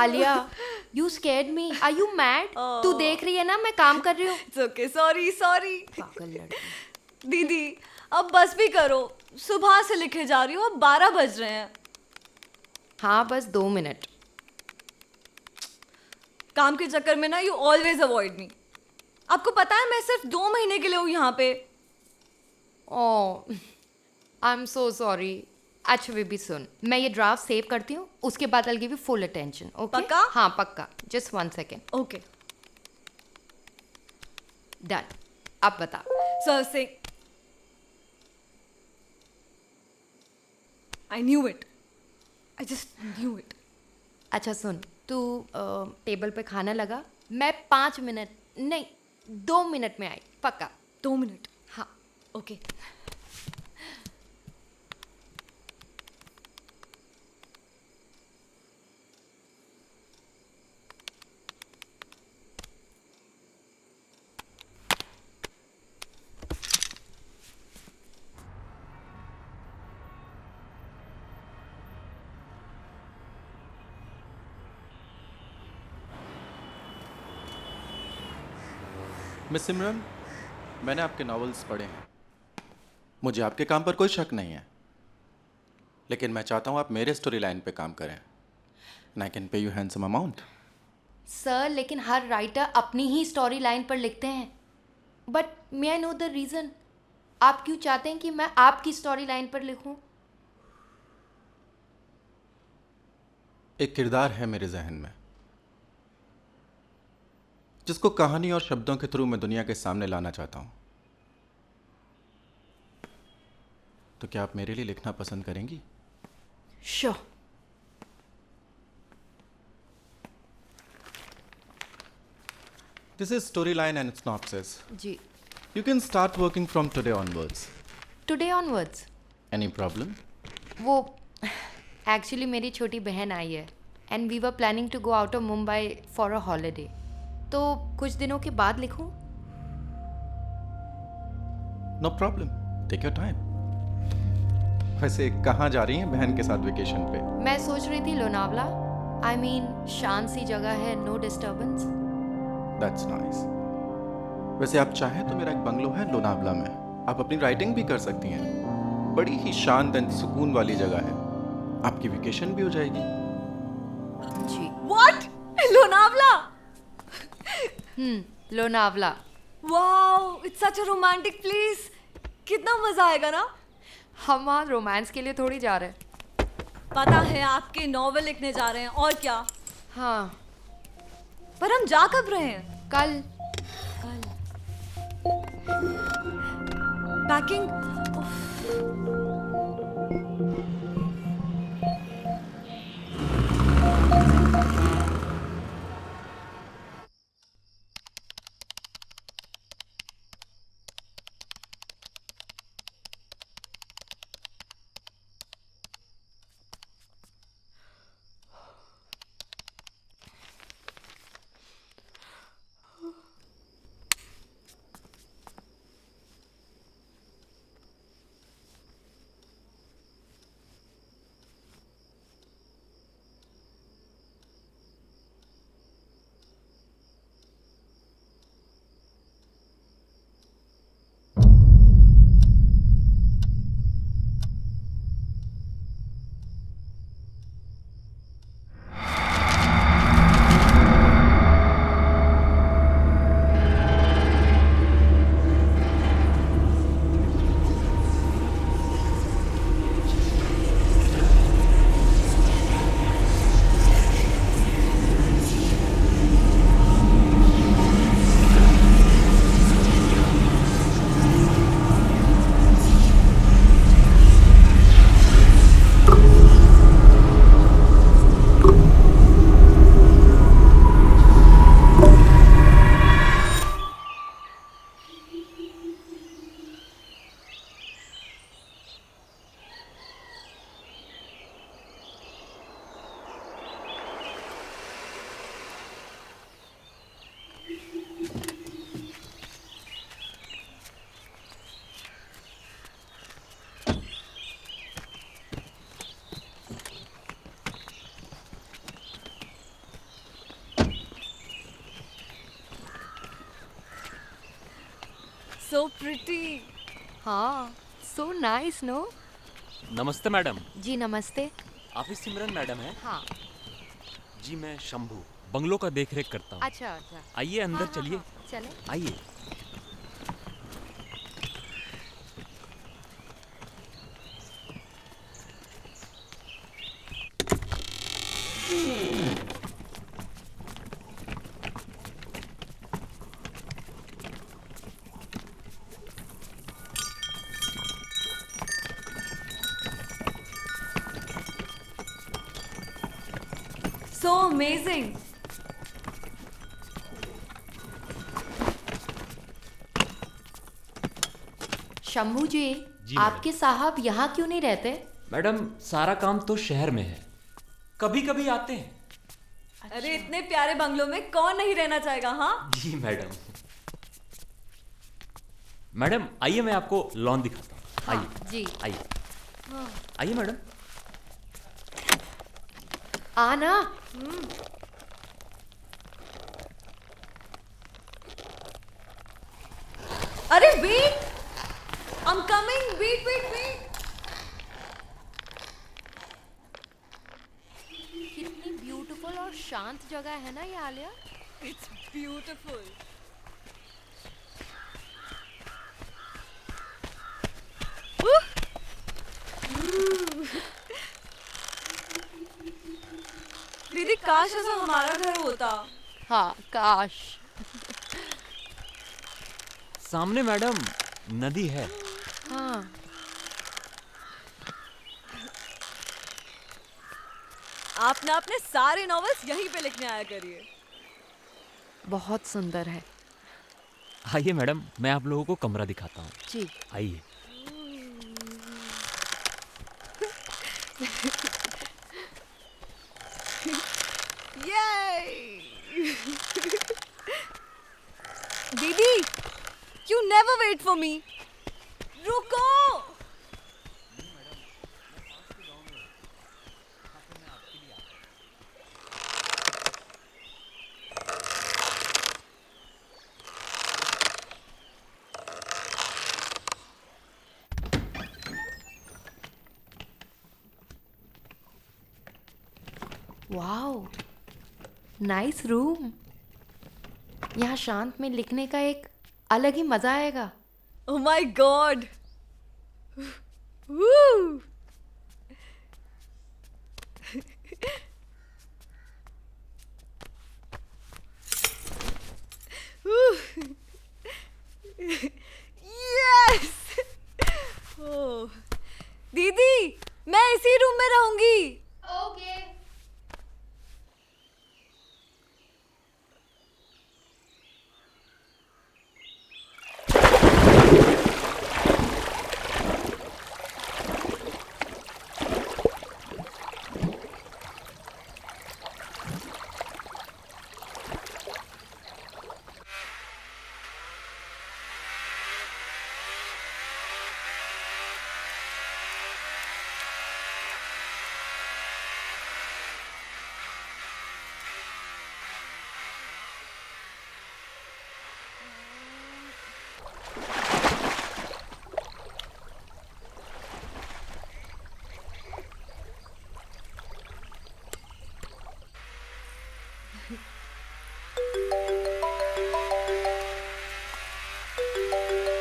Alia, you scared me. Are you mad? तू देख रही है ना मैं काम कर रही हूँ. It's okay, sorry. पागल लड़की. दीदी अब बस भी करो, सुबह से लिखे जा रही हूँ, अब 12 बज रहे हैं. हाँ बस 2 मिनट. काम के चक्कर में ना यू ऑलवेज अवॉइड मी. आपको पता है मैं सिर्फ 2 महीने के लिए हूँ यहाँ पे. ओह, आई एम सो सॉरी. अच्छा बेबी सुन, मैं ये ड्राफ्ट सेव करती हूँ, उसके बाद I'll give you full attention. Okay? पक्का? हाँ पक्का. Just 1 second. ओके. Done. अब बता. सर से I knew it. I just knew it. अच्छा सुन, तू टेबल पे खाना लगा, मैं 5 मिनट नहीं 2 मिनट में आई. पक्का. 2 मिनट. हाँ. ओके. मिस सिमरन, मैंने आपके नॉवेल्स पढ़े हैं. मुझे आपके काम पर कोई शक नहीं है, लेकिन मैं चाहता हूँ आप मेरे स्टोरी लाइन पे काम करें. And I can pay you handsome amount. Sir लेकिन हर राइटर अपनी ही स्टोरी लाइन पर लिखते हैं. But may I know the reason. आप क्यों चाहते हैं कि मैं आपकी स्टोरी लाइन पर लिखूं? एक किरदार है मेरे जहन में जिसको कहानी और शब्दों के थ्रू मैं दुनिया के सामने लाना चाहता हूँ. तो क्या आप मेरे लिए लिखना पसंद करेंगी? Sure. This is story line and synopsis. जी. You can start working from today onwards. Today onwards. Any problem? वो एक्चुअली मेरी छोटी बहन आई है and we were planning to go out of Mumbai for a holiday. तो कुछ दिनों के बाद लिखूं? No problem. Take your time. वैसे कहाँ जा रही हैं बहन के साथ वेकेशन पे? मैं सोच रही थी लोनावला. आई मीन शांत सी जगह है, नो डिस्टर्बेंस. That's nice. वैसे आप चाहें तो मेरा एक बंगलो है लोनावला में. आप अपनी राइटिंग भी कर सकती हैं. बड़ी ही शांत एंड सुकून वाली जगह है. आपकी वेकेशन भी हो जाएगी. जी. What? Lonavala? Lonavala. Wow, it's such a romantic place. कितना मजा आएगा ना? हम वहाँ रोमांस के लिए थोड़ी जा रहे हैं. पता है आपके नॉवेल लिखने जा रहे हैं और क्या. हाँ. पर हम जा कब रहे हैं? कल. पैकिंग. so pretty. हाँ, so nice, no? नमस्ते मैडम। जी नमस्ते। आप ही सिमरन मैडम हैं? हाँ। जी मैं शंभू बंगलों का देख रेख करता हूँ। अच्छा अच्छा। आइए अंदर हाँ, चलिए। हाँ, चले। आइए। So amazing. शंभू जी, जी, मैडम। आपके साहब यहाँ क्यों नहीं रहते? मैडम सारा काम तो शहर में है, कभी कभी आते हैं। अरे इतने प्यारे बंगलों में कौन नहीं रहना चाहेगा, हाँ? जी मैडम। मैडम आइए मैं आपको लॉन दिखाता हूँ। हाँ, आइए जी। आइए। आइए मैडम। आना। अरे wait, I'm coming. Wait, wait, wait. कितनी ब्यूटीफुल और शांत जगह है ना ये आलिया। It's beautiful. दीदी काश ऐसा हमारा घर होता। हाँ, काश। सामने मैडम नदी है। हाँ। आप ना अपने सारे नॉवेल्स यहीं पे लिखने आया करिए। बहुत सुंदर है। आइए मैडम मैं आप लोगों को कमरा दिखाता हूँ। जी। आइए। Yay! दीदी, you never wait for me. रुको। Wow, nice room. यहाँ शांत में लिखने का एक अलग ही मजा आएगा। Oh my God. Woo! Yes! Oh. दीदी, मैं इसी रूम में रहूंगी। ओके।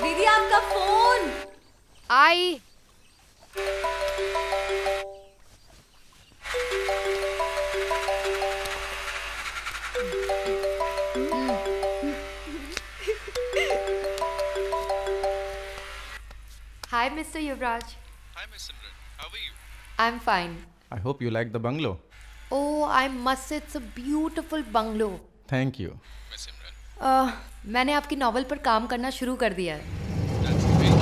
दीदी आपका phone. I. Hi, Mr. Yuvraj. Hi, Miss Simran. How are you? I'm fine. I hope you like the bungalow. Oh, I must say it's a beautiful bungalow. Thank you. Miss Simran. मैंने आपकी novel पर काम करना शुरू कर दिया है। That's great.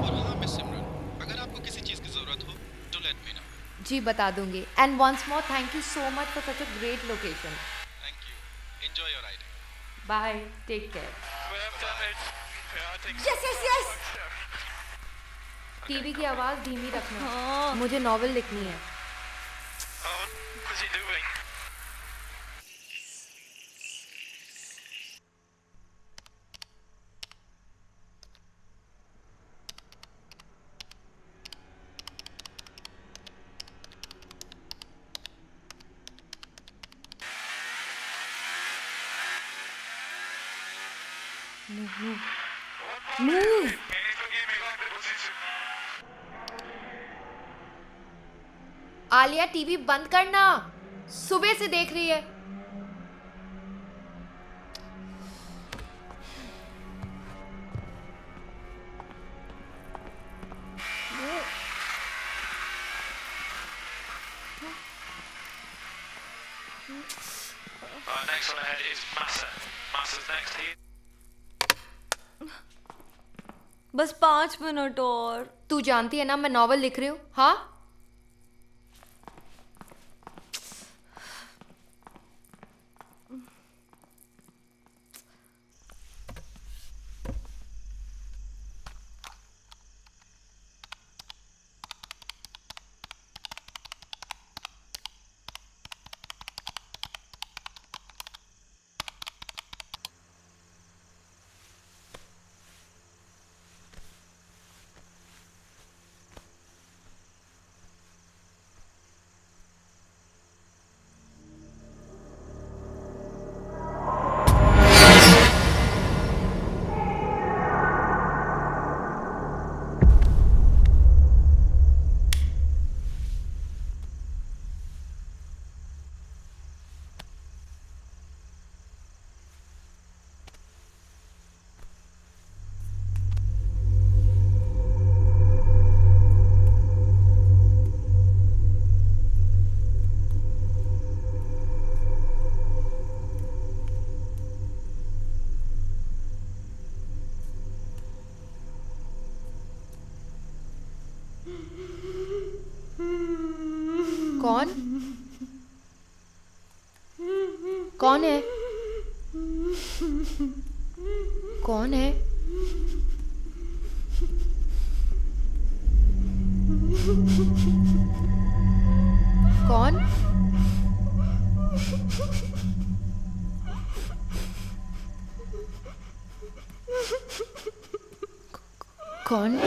और हाँ, Miss Simran, अगर आपको किसी चीज़ की ज़रूरत हो, तो let me know. जी बता दूंगी। And once more, thank you so much for such a great location. Thank you. Enjoy your ride. Bye. Take care. Yes, yes, yes. TV की आवाज़ धीमी रखना। हाँ। मुझे नॉवल लिखनी है। What's he doing? Move. Can you forgive me like the position? Alia TV बंद करना, सुबह से देख रही है। Next one ahead is Massa. Massa's next here. बस 5 मिनट और। तू जानती है ना मैं नॉवल लिख रही हूँ, हाँ? कौन? कौन है? कौन है? कौन? कौन?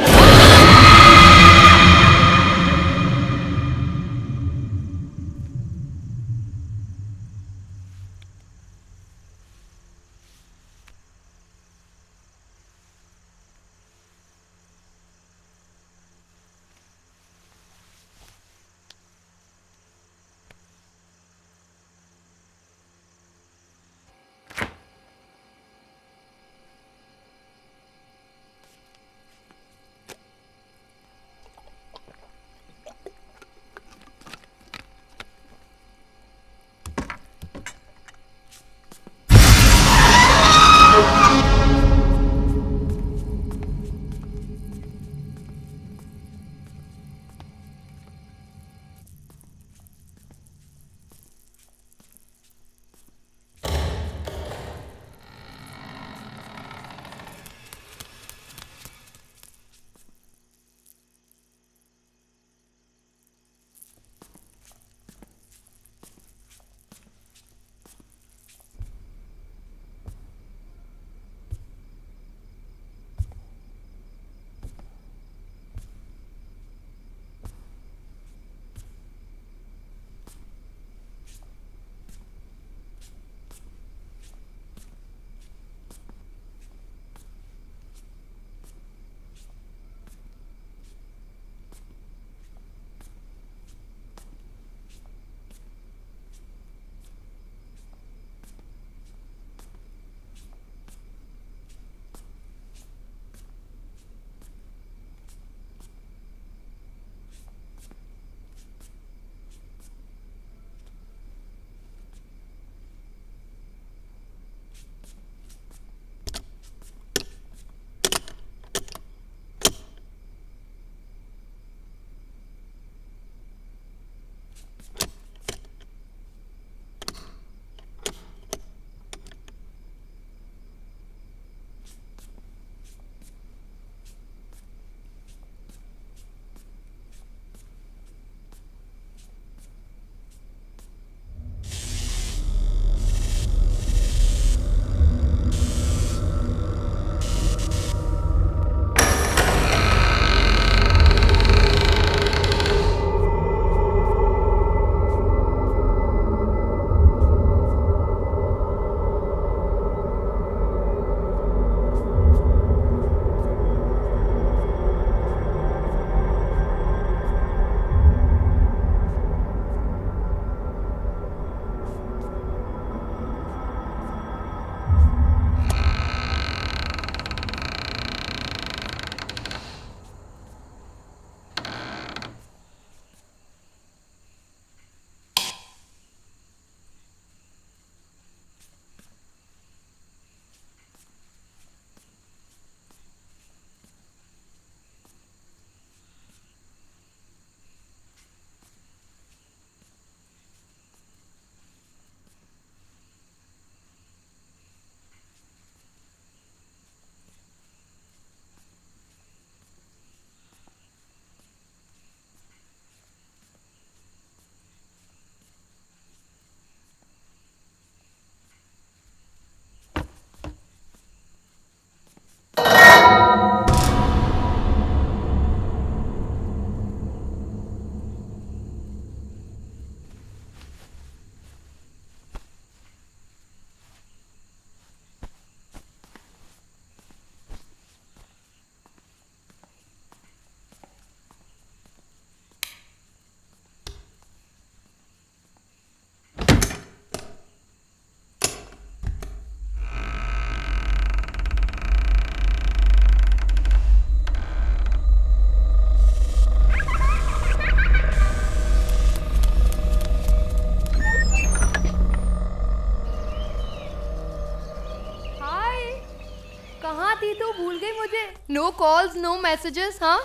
आती तो भूल गई मुझे। No calls no messages. हाँ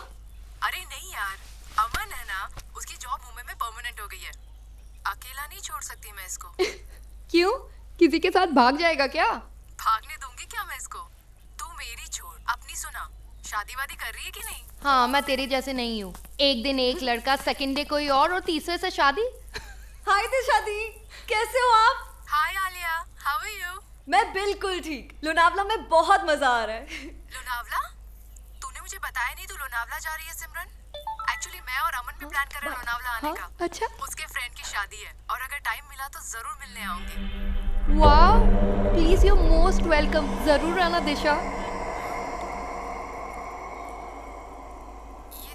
अरे नहीं यार, अमन है ना, उसकी जॉब मुंबई में परमानेंट हो गई है। अकेला नहीं छोड़ सकती मैं इसको। क्यों, किसी के साथ भाग जाएगा क्या? भागने दूंगी क्या मैं इसको? तू मेरी छोड़, अपनी सुना। शादी वादी कर रही है कि नहीं? हाँ, मैं तेरे जैसे नहीं हूँ। एक दिन एक लड़का, सेकंड डे कोई और तीसरे से शादी। हाय दिशादी, कैसे हो आप? हाय आलिया, हाउ आर यू? मैं बिल्कुल ठीक। लोनावला में बहुत मजा आ रहा है। लोनावला? तूने मुझे बताया नहीं तू लोनावला जा रही है सिमरन। एक्चुअली मैं और अमन भी प्लान कर रहे हैं लोनावला आने का। अच्छा। उसके फ्रेंड की शादी है और अगर टाइम मिला तो जरूर मिलने आऊंगी। वाह, प्लीज यू मोस्ट वेलकम। जरूर आना दिशा। ये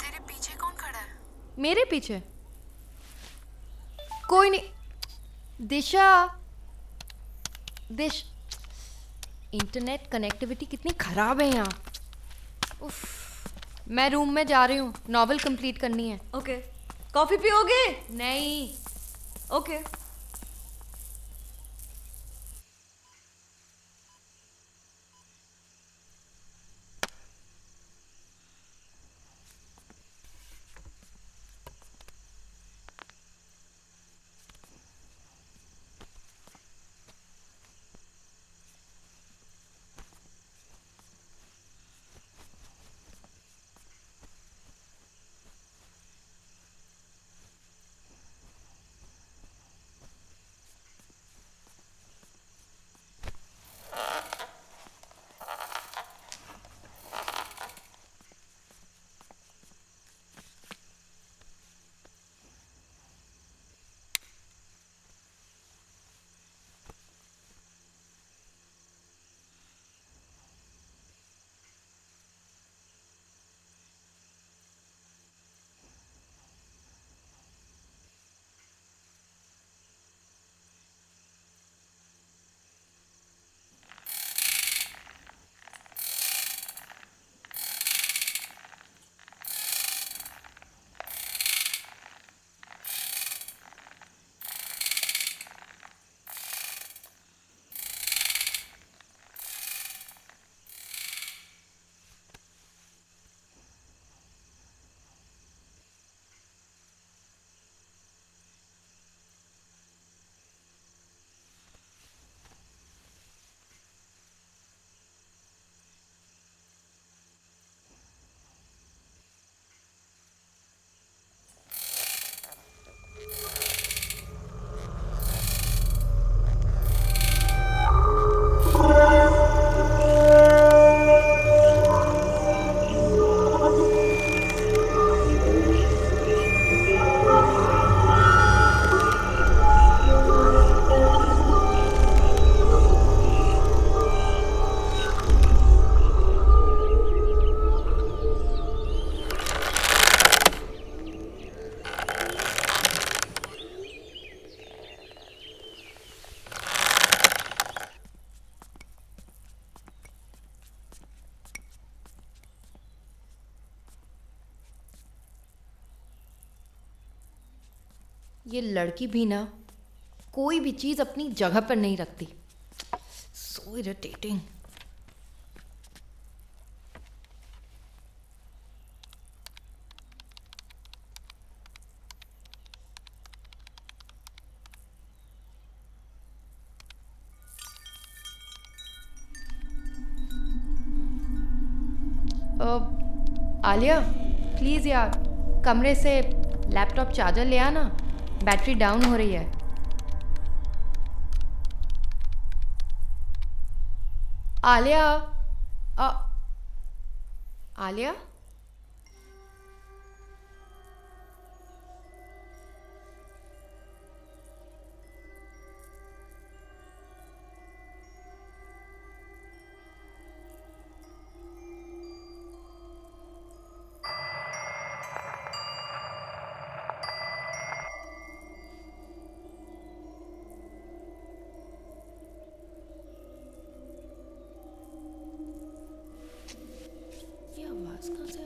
तेरे पीछे कौन खड़ा है? मेरे पीछे कोई नहीं। दिशा, इंटरनेट कनेक्टिविटी कितनी खराब है यहाँ। उफ, मैं रूम में जा रही हूँ, नॉवेल कंप्लीट करनी है। ओके, कॉफी पियोगे? नहीं। ओके। ये लड़की भी ना कोई भी चीज़ अपनी जगह पर नहीं रखती। So irritating. आलिया, प्लीज़ यार, कमरे से लैपटॉप चार्जर ले आना, बैटरी डाउन हो रही है। आलिया, आलिया, ये आवाज कहाँ से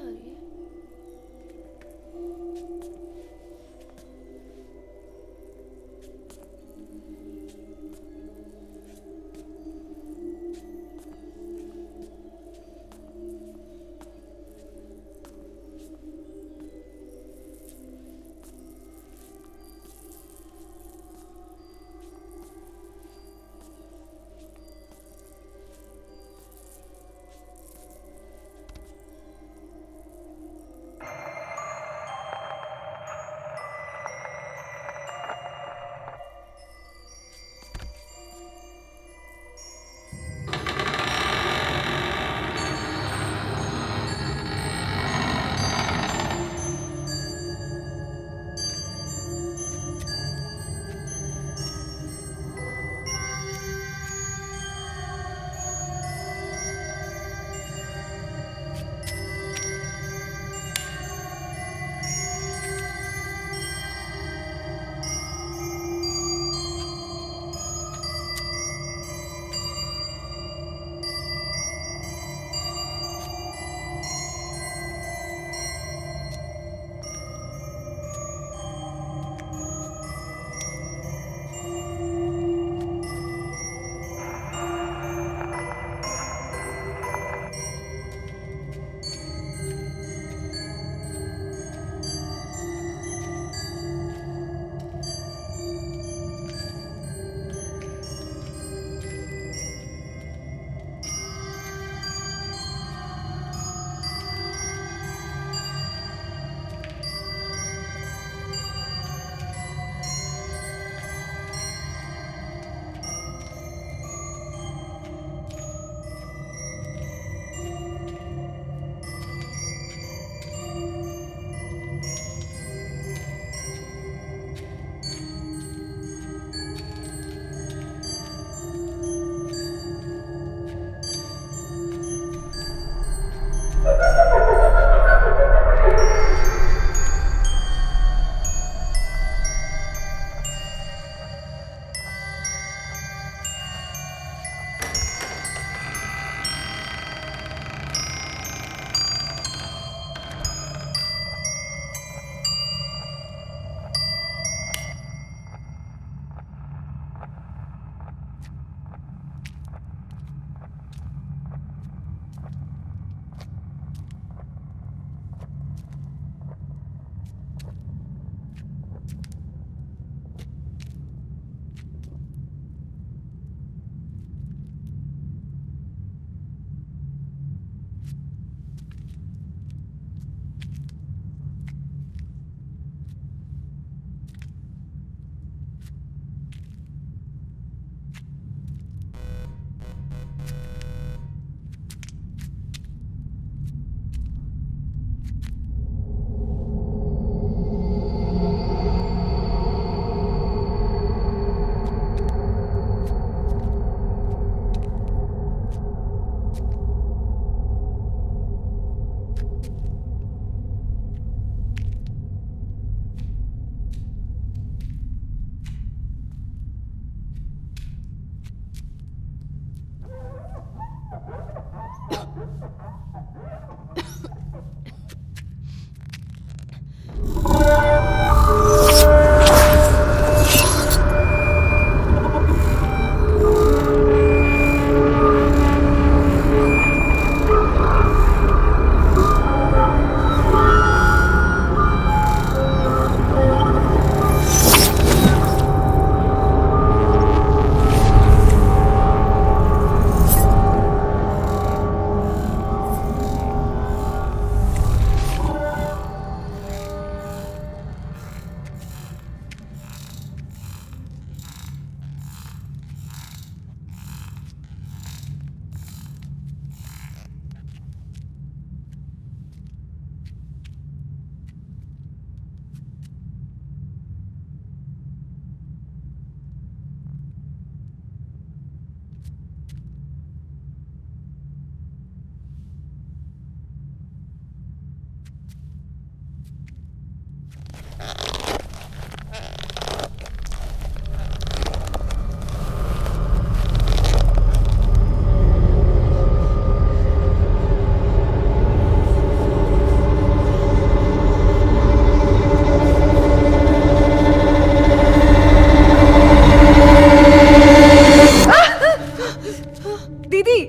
दीदी,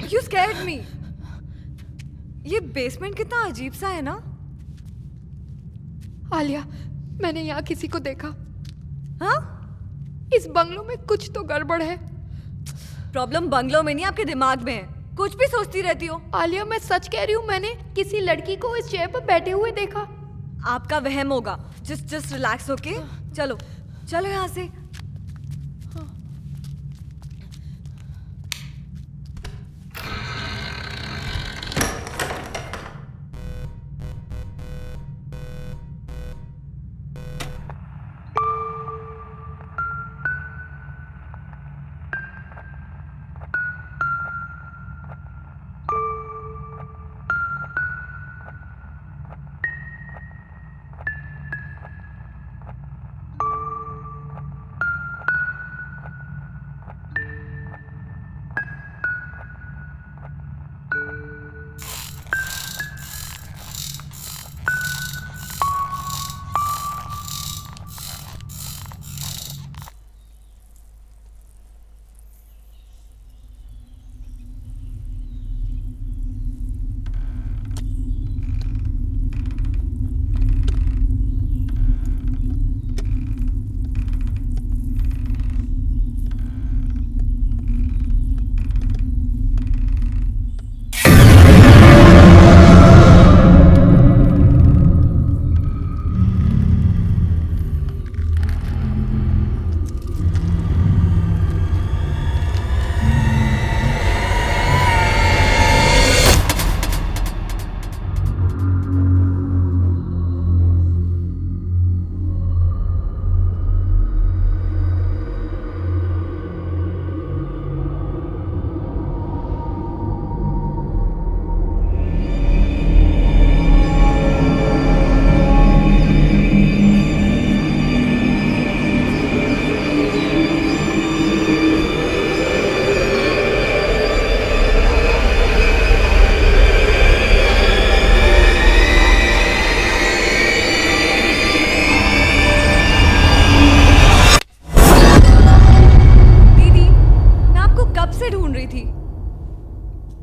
you scared me. ये बेसमेंट कितना अजीब सा है ना? आलिया, मैंने यहाँ किसी को देखा। हाँ? इस बंगलो में कुछ तो गड़बड़ है। प्रॉब्लम बंगलो में नहीं, आपके दिमाग में है। कुछ भी सोचती रहती हो। आलिया, मैं सच कह रही हूँ, मैंने किसी लड़की को इस चेयर पर बैठे हुए देखा। आपका वहम होगा। जस्ट रिलैक्स होके चलो चलो यहाँ से।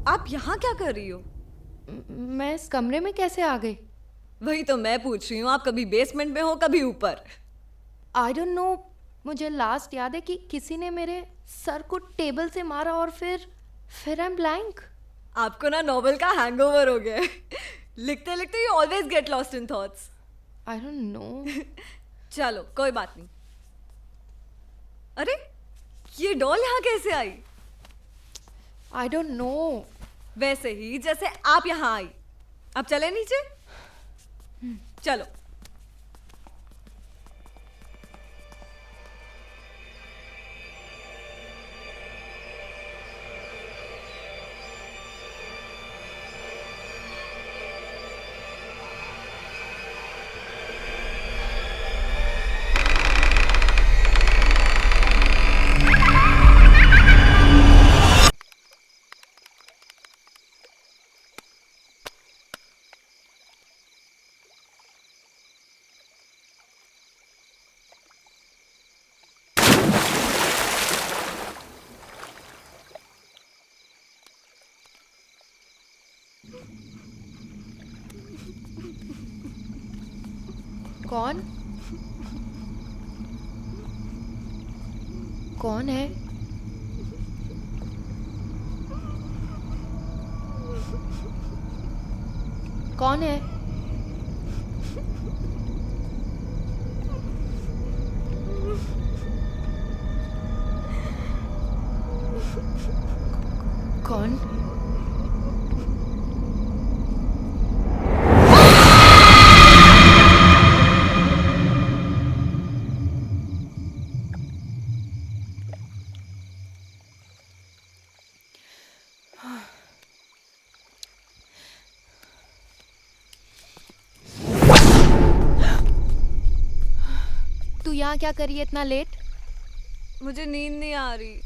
आप यहाँ क्या कर रही हो? मैं इस कमरे में कैसे आ गई? वही तो मैं पूछ रही हूँ। आप कभी बेसमेंट में हो, कभी ऊपर। I don't know. मुझे लास्ट याद है कि किसी ने मेरे सर को टेबल से मारा और फिर आई एम ब्लैंक। आपको ना नोवेल का हैंगओवर हो गया है। लिखते लिखते you always get lost in thoughts. I don't know. चलो कोई बात नहीं। अरे ये डॉल यहाँ कैसे आई? I don't know. वैसे ही जैसे आप यहाँ आई। अब चले नीचे? चलो। कौन? कौन है? कौन है? कौन? तू यहाँ क्या करी है इतना लेट? मुझे नींद नहीं आ रही।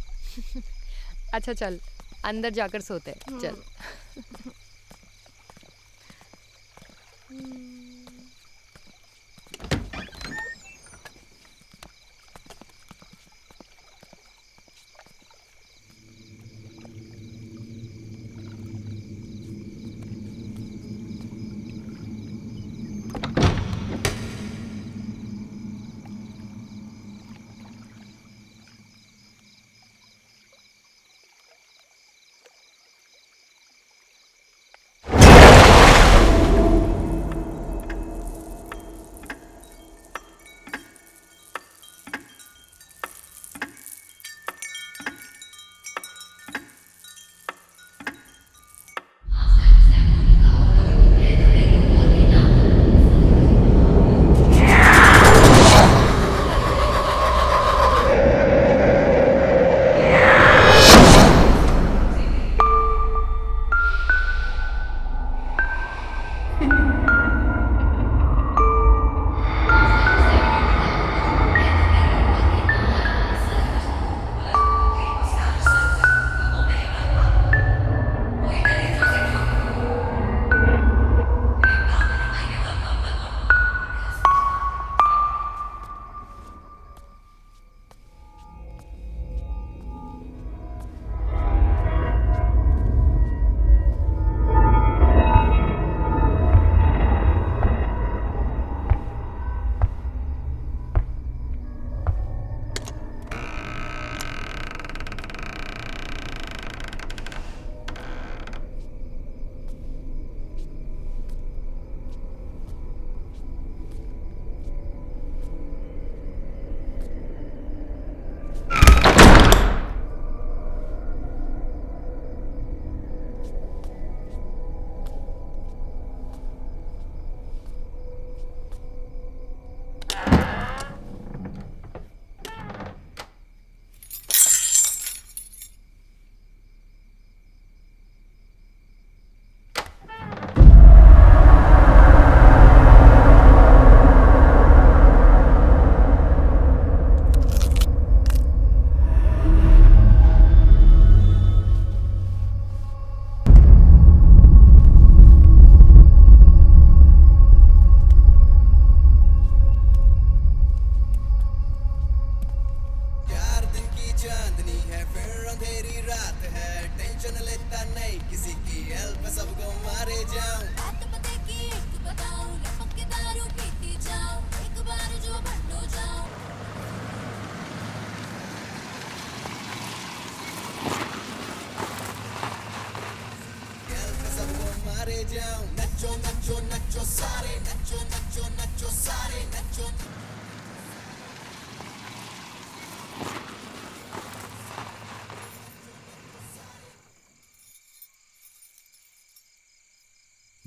अच्छा चल, अंदर जाकर सोते हैं। चल।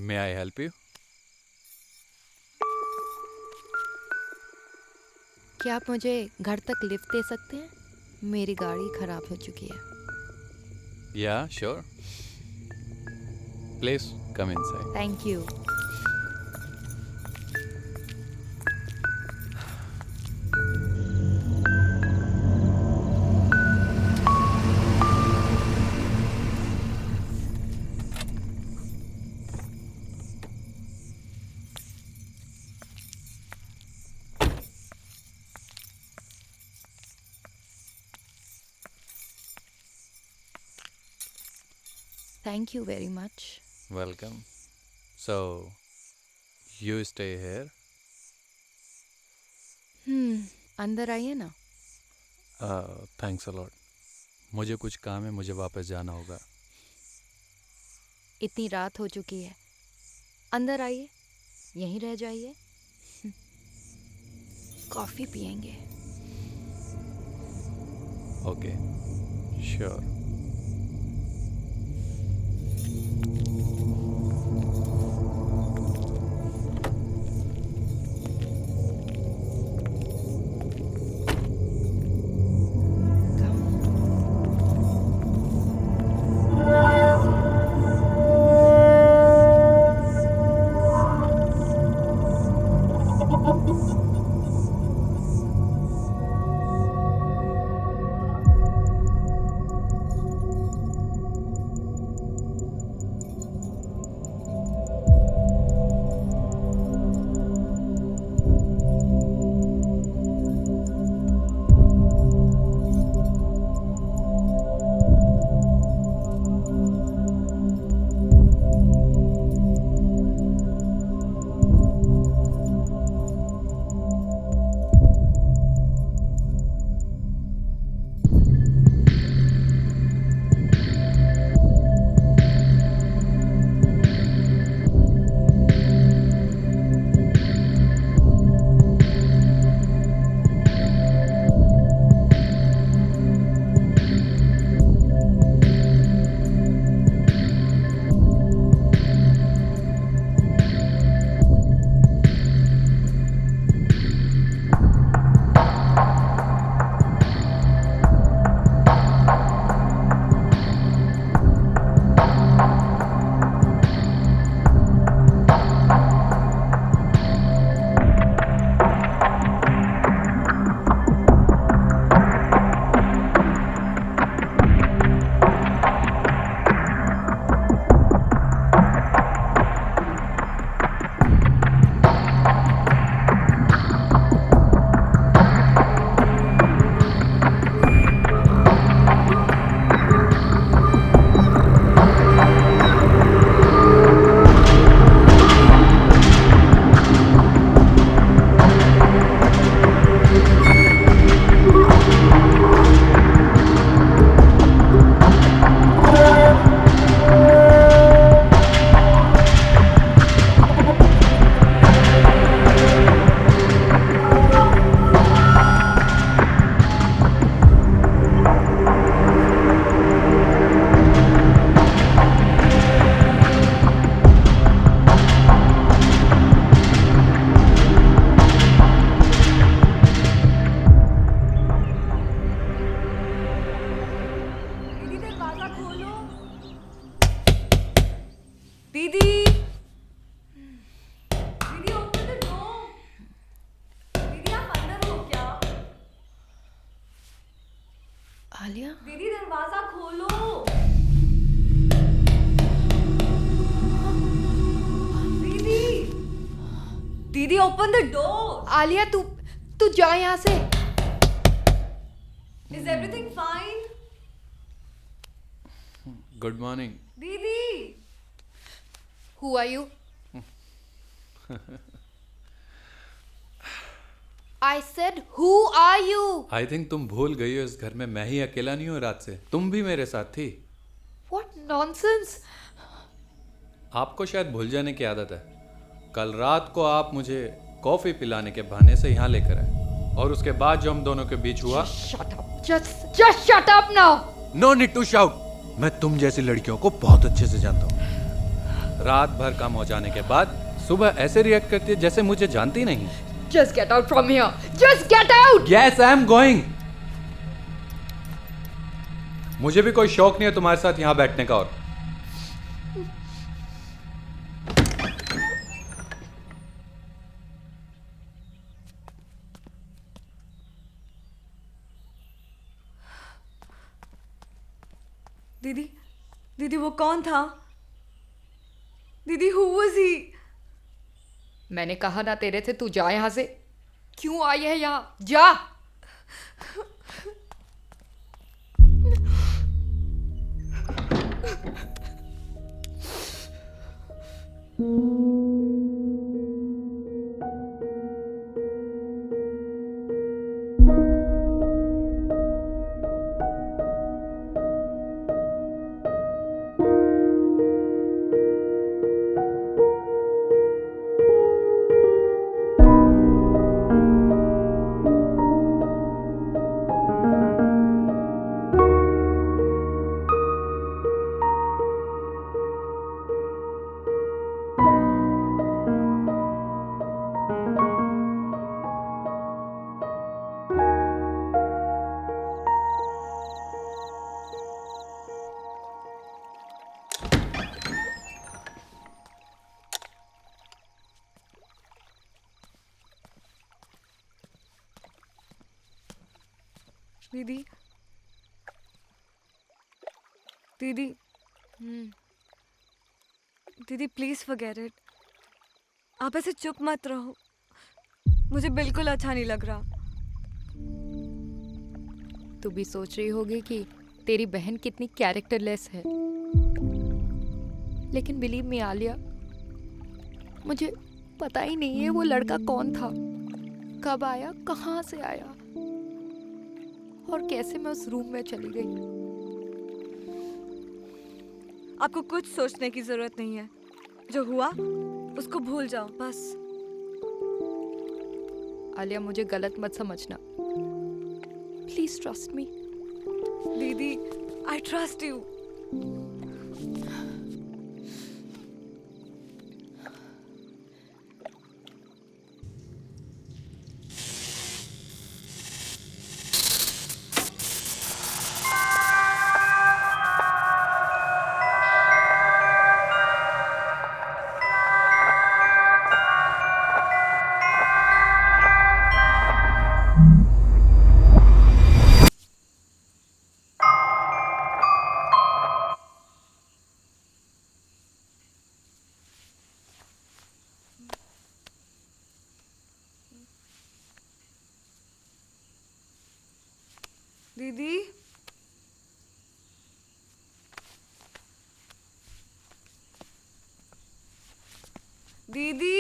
May I help you? क्या आप मुझे घर तक लिफ्ट दे सकते हैं? मेरी गाड़ी खराब हो चुकी है। Yeah, sure. Please come inside. Thank you. Thank you very much. Welcome. So, you stay here? अंदर आइए ना. Thanks a lot. मुझे कुछ काम है, मुझे वापस जाना होगा. इतनी रात हो चुकी है. अंदर आइए, यहीं रह जाइए. कॉफी पियेंगे. Okay. Sure. दीदी दीदी ओपन द डोर. दीदी आप अंदर हो क्या? आलिया, दीदी दरवाजा खोलो. दीदी दीदी ओपन द डोर. आलिया तू जा यहाँ से. Is everything fine? Good morning. दीदी Who are you? I said, who are you? I think तुम भूल गई हो, इस घर में मैं ही अकेला नहीं हूँ रात से. तुम भी मेरे साथ थी. What nonsense! आपको शायद भूल जाने की आदत है. कल रात को आप मुझे कॉफी पिलाने के बहाने से यहाँ लेकर आए, और उसके बाद जो हम दोनों के बीच हुआ. Shut up! Just shut up now! No need to shout. मैं तुम जैसी लड़कियों को बहुत अच्छे से जानता हूँ. रात भर काम हो जाने के बाद सुबह ऐसे रिएक्ट करती है जैसे मुझे जानती नहीं. Just get out from here! Just get out! Yes, I am going. मुझे भी कोई शौक नहीं है तुम्हारे साथ यहाँ बैठने का. और दीदी दीदी वो कौन था? दीदी who was he? मैंने कहा ना तेरे से, तू जा यहाँ से. क्यों आई है यहाँ? जा. दीदी दीदी दीदी प्लीज फॉरगेट इट। आप ऐसे चुप मत रहो, मुझे बिल्कुल अच्छा नहीं लग रहा। तू भी सोच रही होगी कि तेरी बहन कितनी कैरेक्टरलेस है, लेकिन बिलीव मी आलिया, मुझे पता ही नहीं है वो लड़का कौन था, कब आया, कहाँ से आया और कैसे मैं उस रूम में चली गई। आपको कुछ सोचने की जरूरत नहीं है, जो हुआ उसको भूल जाओ बस। आलिया मुझे गलत मत समझना, प्लीज ट्रस्ट मी। दीदी आई ट्रस्ट यू। दीदी दीदी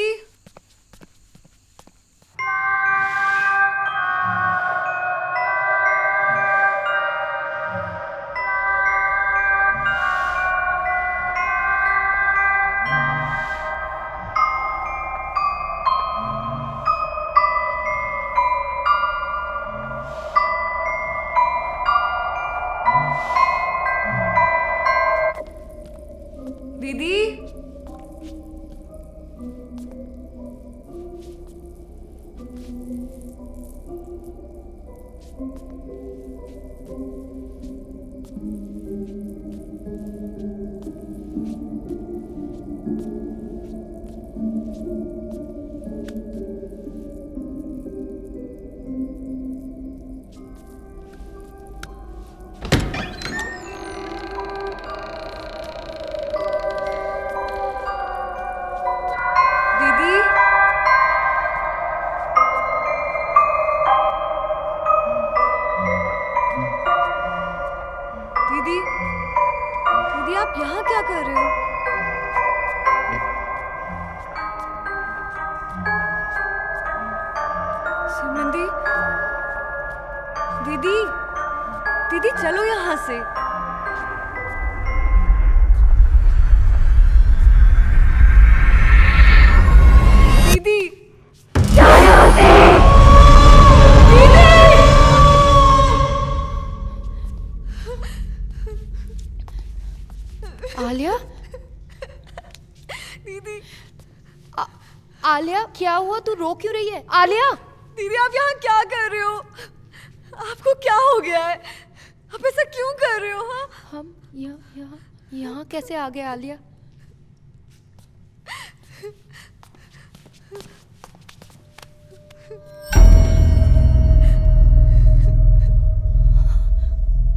दीदी दीदी दीदी दीदी आप यहाँ क्या कर रहे हो? सिमरन दीदी दीदी चलो यहाँ से। दीदी आलिया, दीदी आलिया क्या हुआ? तू रो क्यों रही है? आलिया दीदी आप यहाँ क्या कर रहे हो? आपको क्या हो गया है? आप ऐसा क्यों कर रहे हो? हाँ हम यहाँ कैसे आ गए आलिया?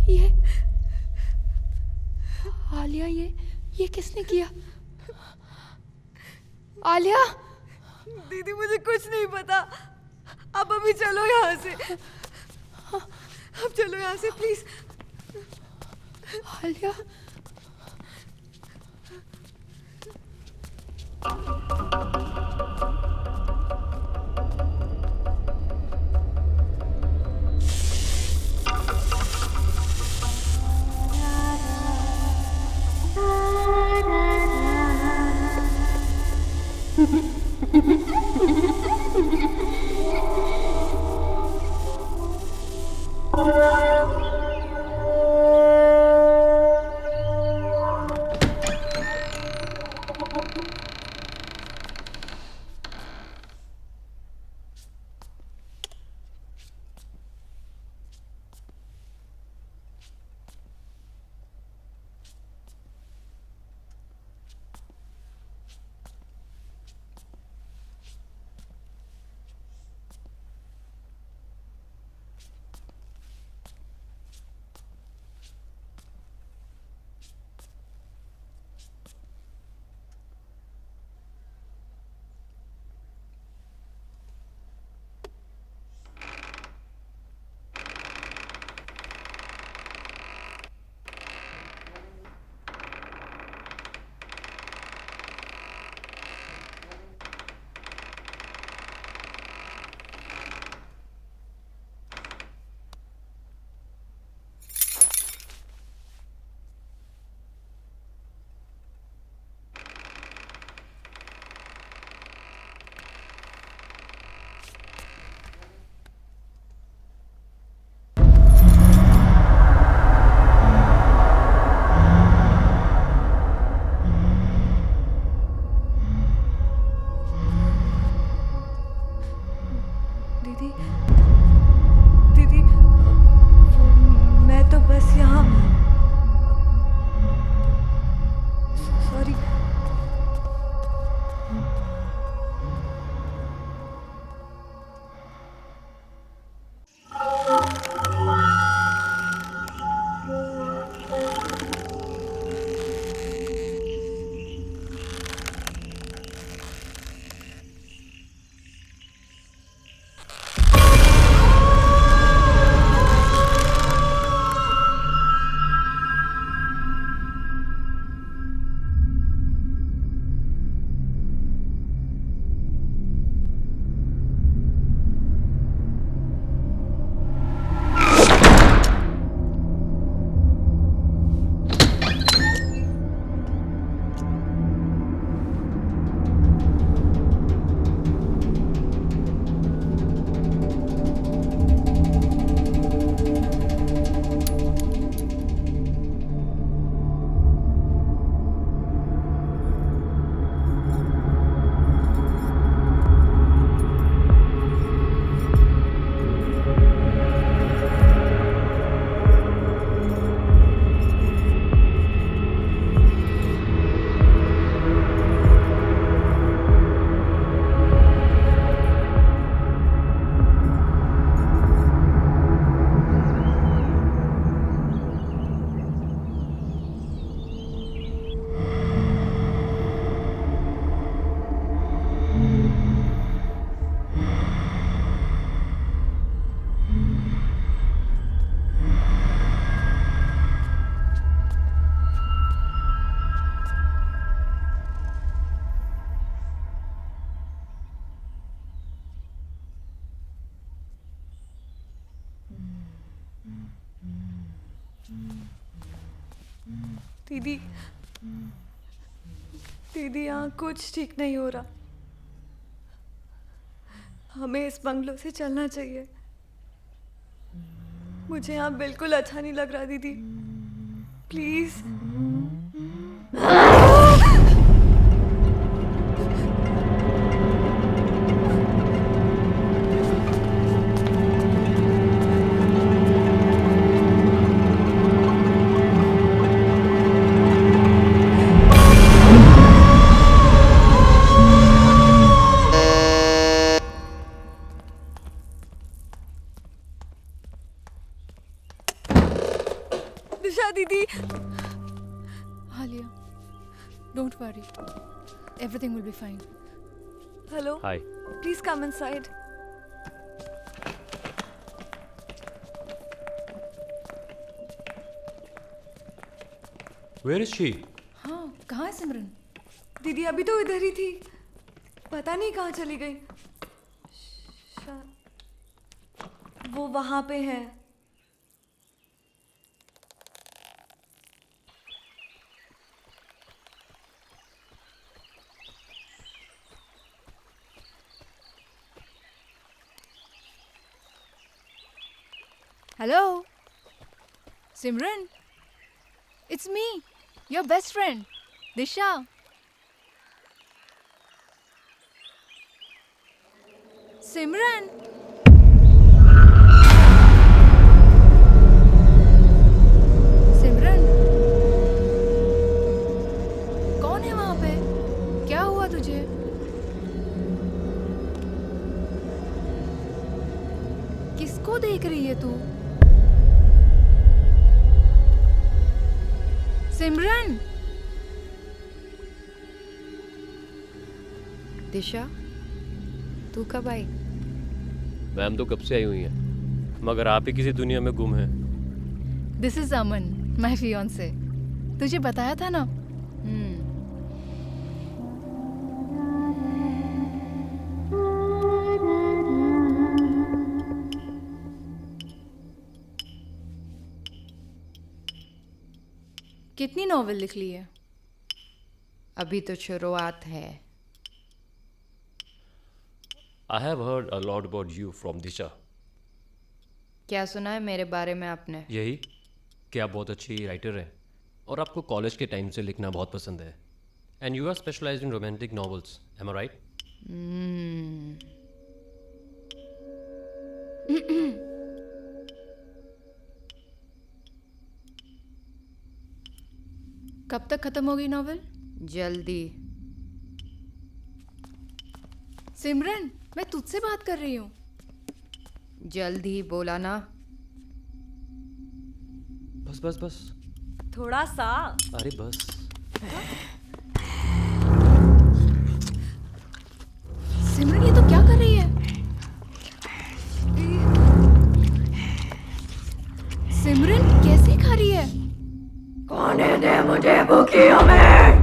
ये आलिया, ये किसने किया? आलिया दीदी मुझे कुछ नहीं पता। आप अभी चलो यहाँ से, आप चलो यहाँ से प्लीज। आलिया दीदी दीदी यहाँ कुछ ठीक नहीं हो रहा। हमें इस बंगलो से चलना चाहिए। मुझे यहाँ बिल्कुल अच्छा नहीं लग रहा दीदी, प्लीज। दिशा दीदी, Alia, don't worry. Everything will be fine. Hello, hi. Please come inside. Where is she? हाँ, कहाँ है सिमरन? दीदी अभी तो इधर ही थी, पता नहीं कहाँ चली गई। वो वहां पे है। Hello? Simran? It's me, your best friend, Disha. Simran? सिमरन? कौन है वहां पे? क्या हुआ तुझे? किसको देख रही है तू? सिमरन? दिशा, तू कब आई? मैम तो कब से आई हुई हैं, मगर आप ही किसी दुनिया में गुम हैं। This is Aman, my fiance. तुझे बताया था ना? कितनी नॉवेल लिख ली है? अभी तो शुरुआत है। I have heard a lot about you from Disha. क्या सुना है मेरे बारे में आपने? यही कि आप बहुत अच्छी राइटर हैं और आपको कॉलेज के टाइम से लिखना बहुत पसंद है। And you are specialised in romantic novels, am I right? कब तक खत्म होगी नॉवेल? जल्दी। सिमरन, मैं तुझसे बात कर रही हूँ। जल्दी बोला ना। बस बस बस, थोड़ा सा। अरे बस। सिमरन, ये तो क्या कर रही है? सिमरन कैसे खा रही है? कौन दे मुझे भूखियों में?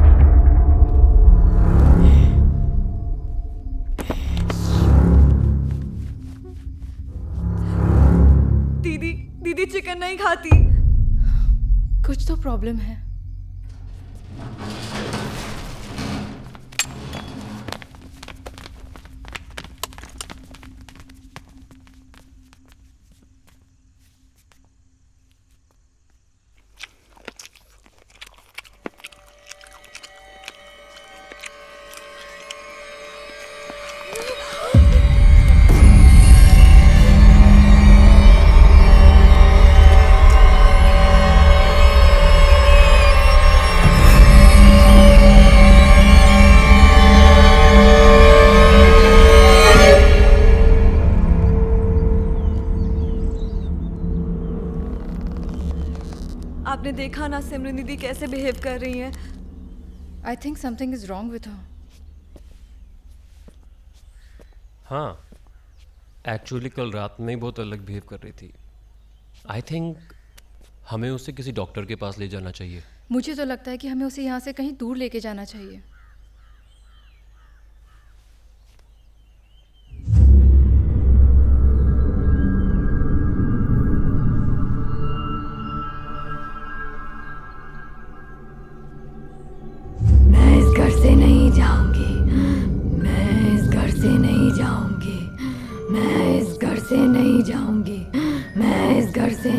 दीदी दीदी चिकन नहीं खाती। कुछ तो प्रॉब्लम है। आपने देखा ना सिमरन दीदी कैसे बिहेव कर रही हैं। I think something is wrong with her. हाँ, एक्चुअली कल रात में ही बहुत अलग बिहेव कर रही थी। आई थिंक हमें उसे किसी डॉक्टर के पास ले जाना चाहिए। मुझे तो लगता है कि हमें उसे यहाँ से कहीं दूर लेके जाना चाहिए।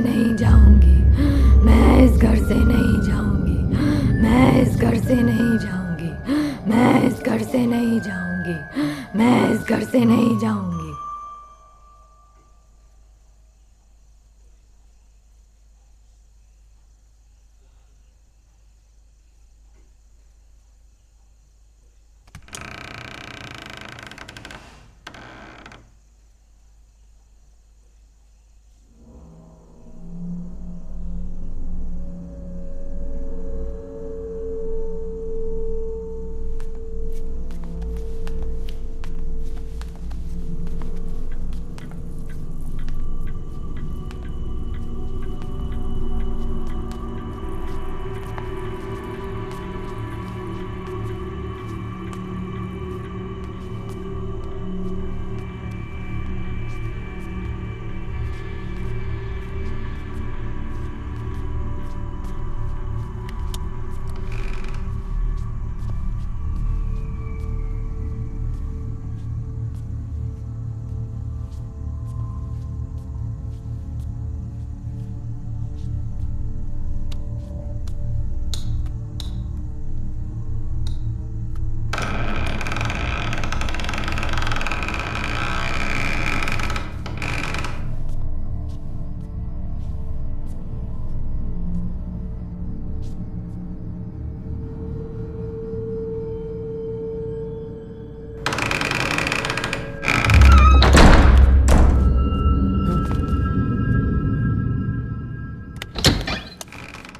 नहीं जाऊंगी, मैं इस घर से नहीं जाऊंगी, मैं इस घर से नहीं जाऊंगी, मैं इस घर से नहीं जाऊंगी, मैं इस घर से नहीं जाऊंगी।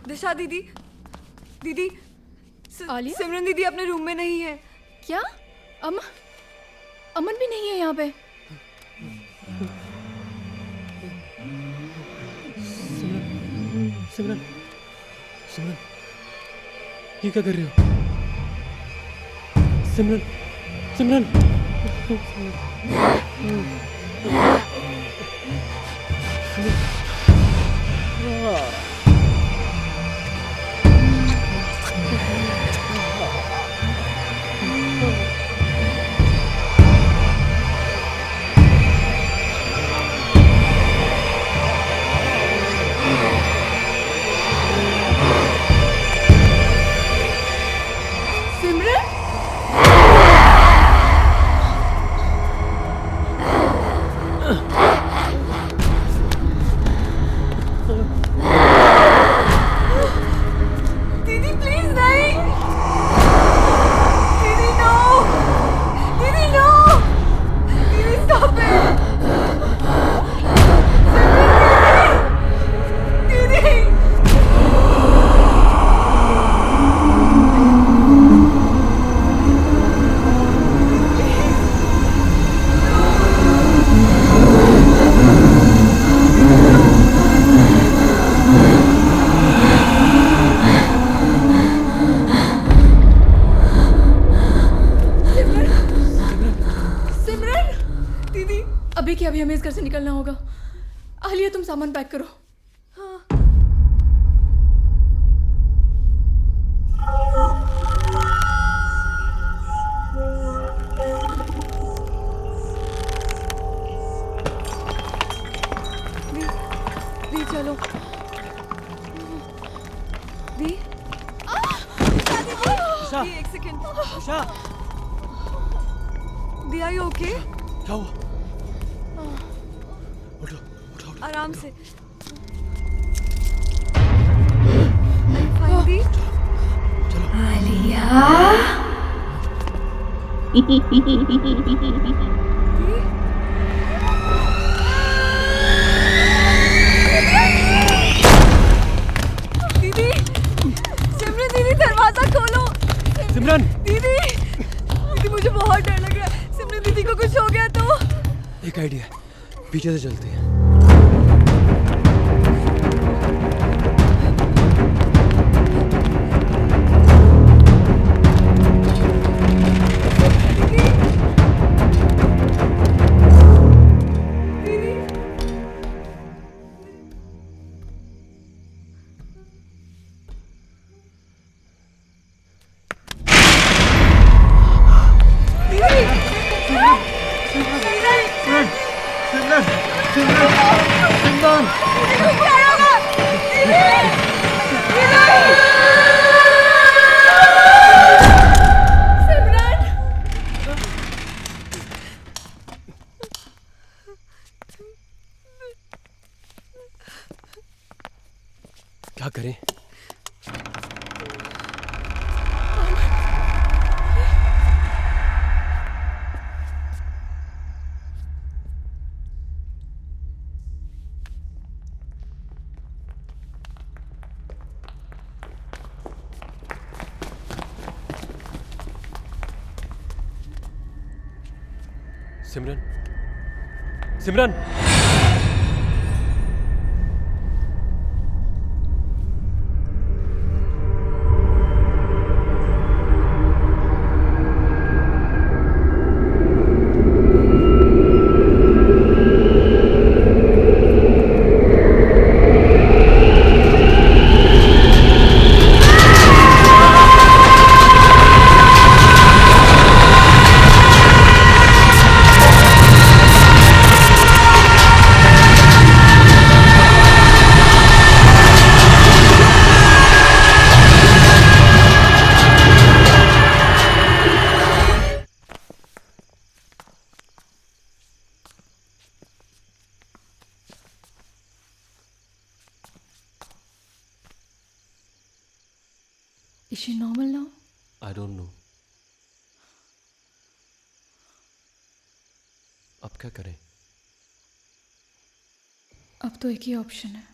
दिशा दीदी, दीदी, आलिया? सिमरन दीदी अपने रूम में नहीं है। क्या? अमन भी नहीं है यहाँ पे? सिमरन, सिमरन, ये क्या कर रहे हो? सिमरन, सिमरन, दीदी प्लीज नहीं, दीदी नो, दीदी नो, दीदी स्टॉप इट, दीदी, अभी क्या, अभी हमें इस घर से निकलना होगा। आलिया तुम सामान पैक करो। दी चलो, दी, दी एक सेकेंड, दी आर यू ओके? क्या हुआ? आराम से। फाइन दी? आलिया, दीदी, सिमरन दीदी दरवाजा खोलो। सिमरन, दीदी, दीदी मुझे बहुत डर लग रहा है। सिमरन दीदी को कुछ हो गया तो? एक आइडिया है, पीछे से चलते हैं। सिमरन सिमरन, सिमरन। Is she normal now? I don't know. अब क्या करें? अब तो एक ही ऑप्शन है।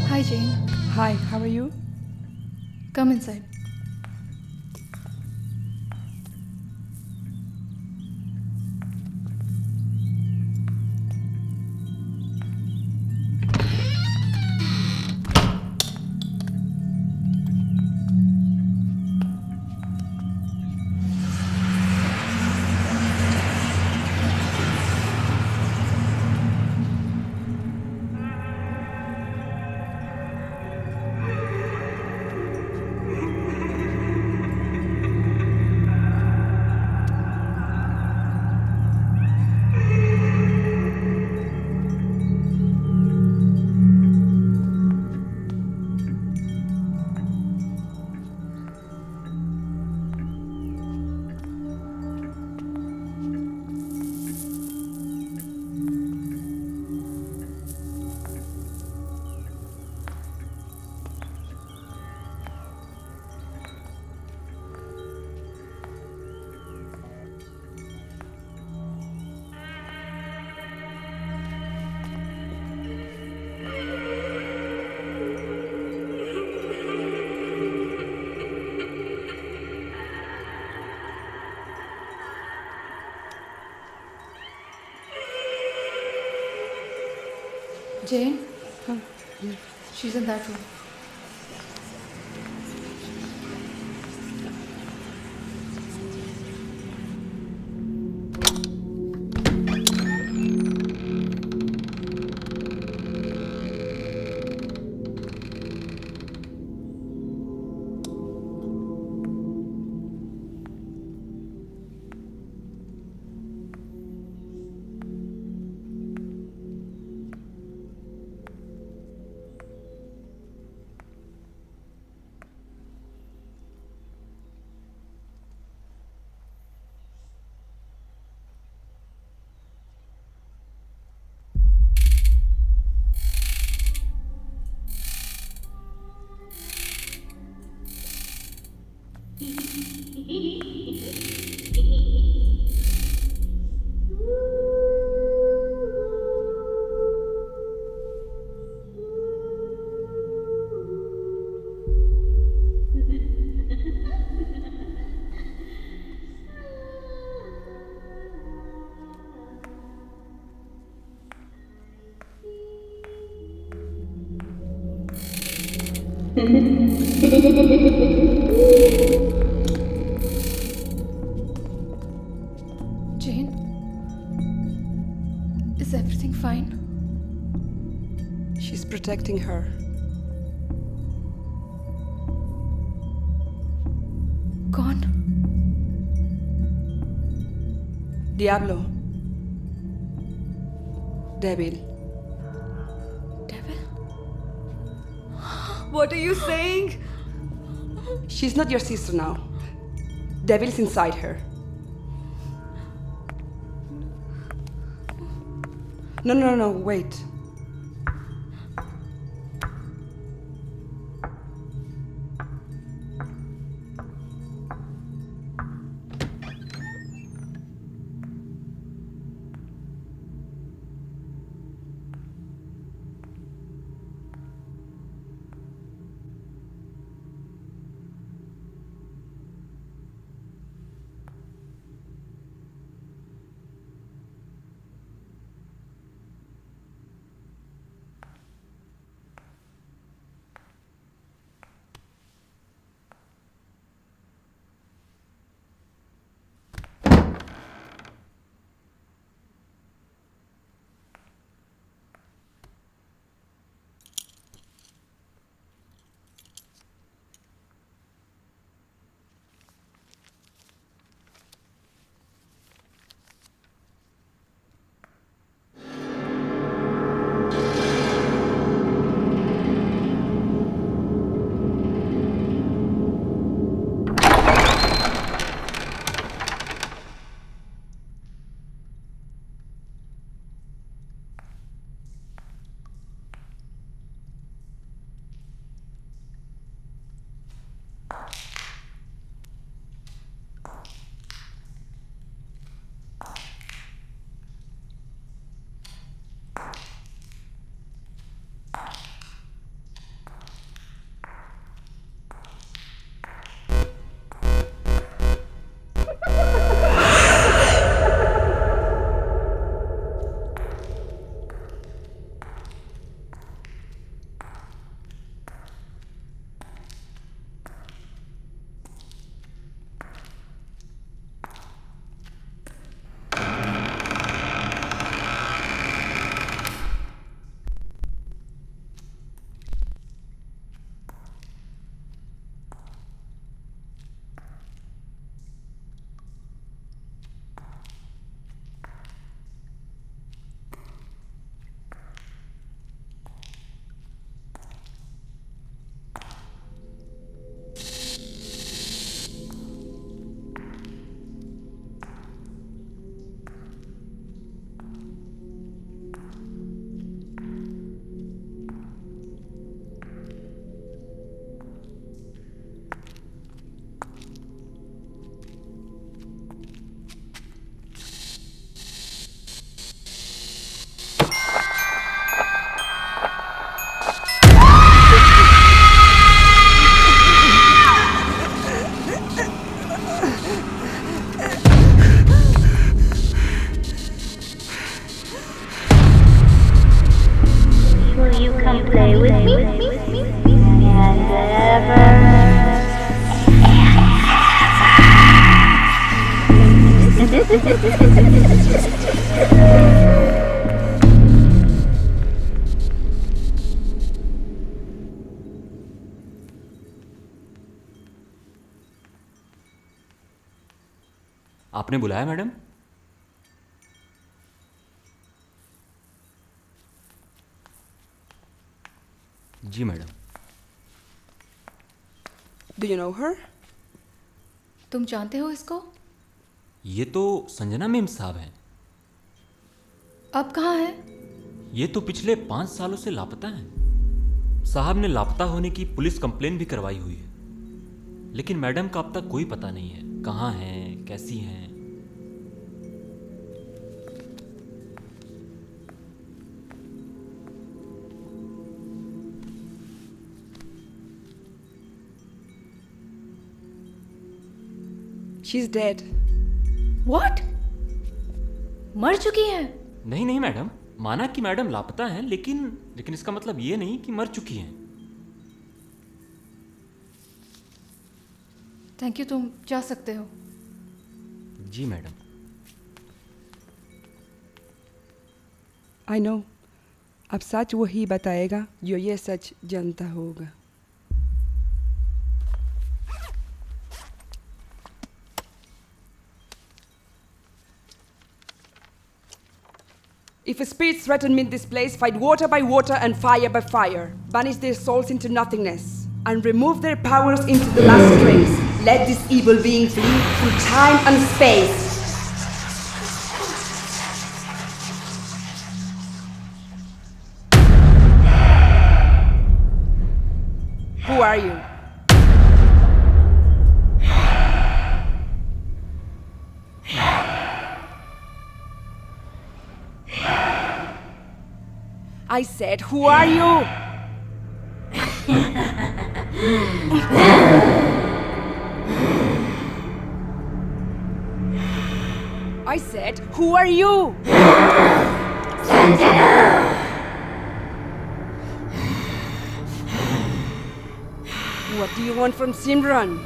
Hi Jane, Hi, how are you? come inside. Jane? She's in that room. Jane? Is everything fine? She's protecting her. Gone? Diablo. Devil. Devil? What are you saying? She's not your sister now. Devil's inside her. No, wait. आपने बुलाया मैडम? जी madam. Do you know her? तुम जानते हो इसको? ये तो संजना मेम साहब हैं। अब कहाँ है? ये तो पिछले 5 सालों से लापता हैं। साहब ने लापता होने की पुलिस कंप्लेन भी करवाई हुई है, लेकिन मैडम का अब तक कोई पता नहीं है कहाँ हैं, कैसी हैं। She's dead. What? मर चुकी है? नहीं नहीं मैडम, माना कि मैडम लापता हैं, लेकिन इसका मतलब ये नहीं कि मर चुकी हैं। थैंक यू, तुम जा सकते हो। जी मैडम। I know. अब सच वही बताएगा जो ये सच जानता होगा। If spirits threaten me in this place, fight water by water and fire by fire. Banish their souls into nothingness and remove their powers into the last trace. Let this evil being flee through time and space. Who are you? I said, who are you? I said, who are you? What do you want from Simran?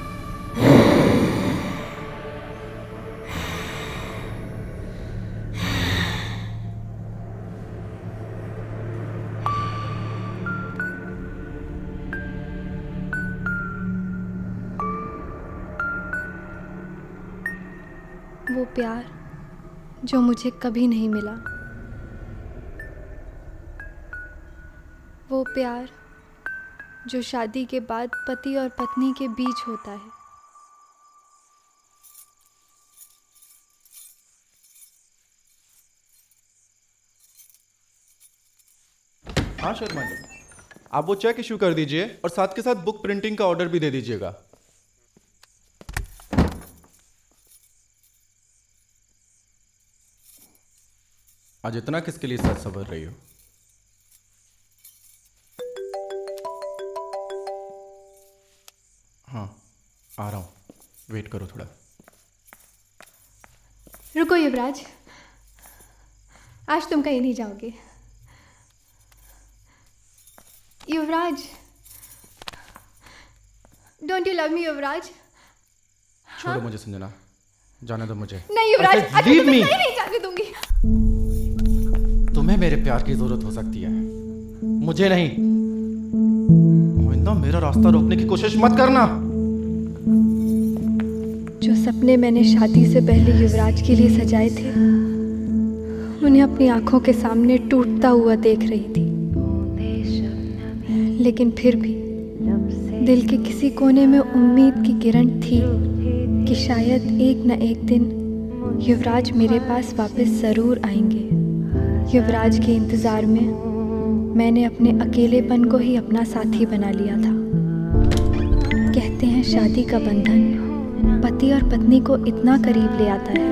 वो प्यार जो मुझे कभी नहीं मिला, वो प्यार जो शादी के बाद पति और पत्नी के बीच होता है। हाँ शर्मा जी, आप वो चेक इशू कर दीजिए और साथ के साथ बुक प्रिंटिंग का ऑर्डर भी दे दीजिएगा। आज इतना किसके लिए सच सवर रही हो? हाँ, आ रहा हूँ, वेट करो थोड़ा। रुको युवराज, आज तुम कहीं नहीं जाओगे। युवराज, डोंट यू लव मी युवराज? छोड़ो मुझे संजना, जाने दो मुझे। नहीं युवराज, आज मैं तुम्हें कहीं नहीं जाने दूंगी। तुम्हें मेरे प्यार की जरूरत हो सकती है, मुझे नहीं। मोहिंदा, मेरा रास्ता रोकने की कोशिश मत करना। जो सपने मैंने शादी से पहले युवराज के लिए सजाए थे, उन्हें अपनी आंखों के सामने टूटता हुआ देख रही थी। लेकिन फिर भी दिल के किसी कोने में उम्मीद की किरण थी कि शायद एक न एक दिन युवराज मेरे पास वापस ज़रूर आएंगे। युवराज के इंतज़ार में मैंने अपने अकेलेपन को ही अपना साथी बना लिया था। कहते हैं शादी का बंधन पति और पत्नी को इतना करीब ले आता है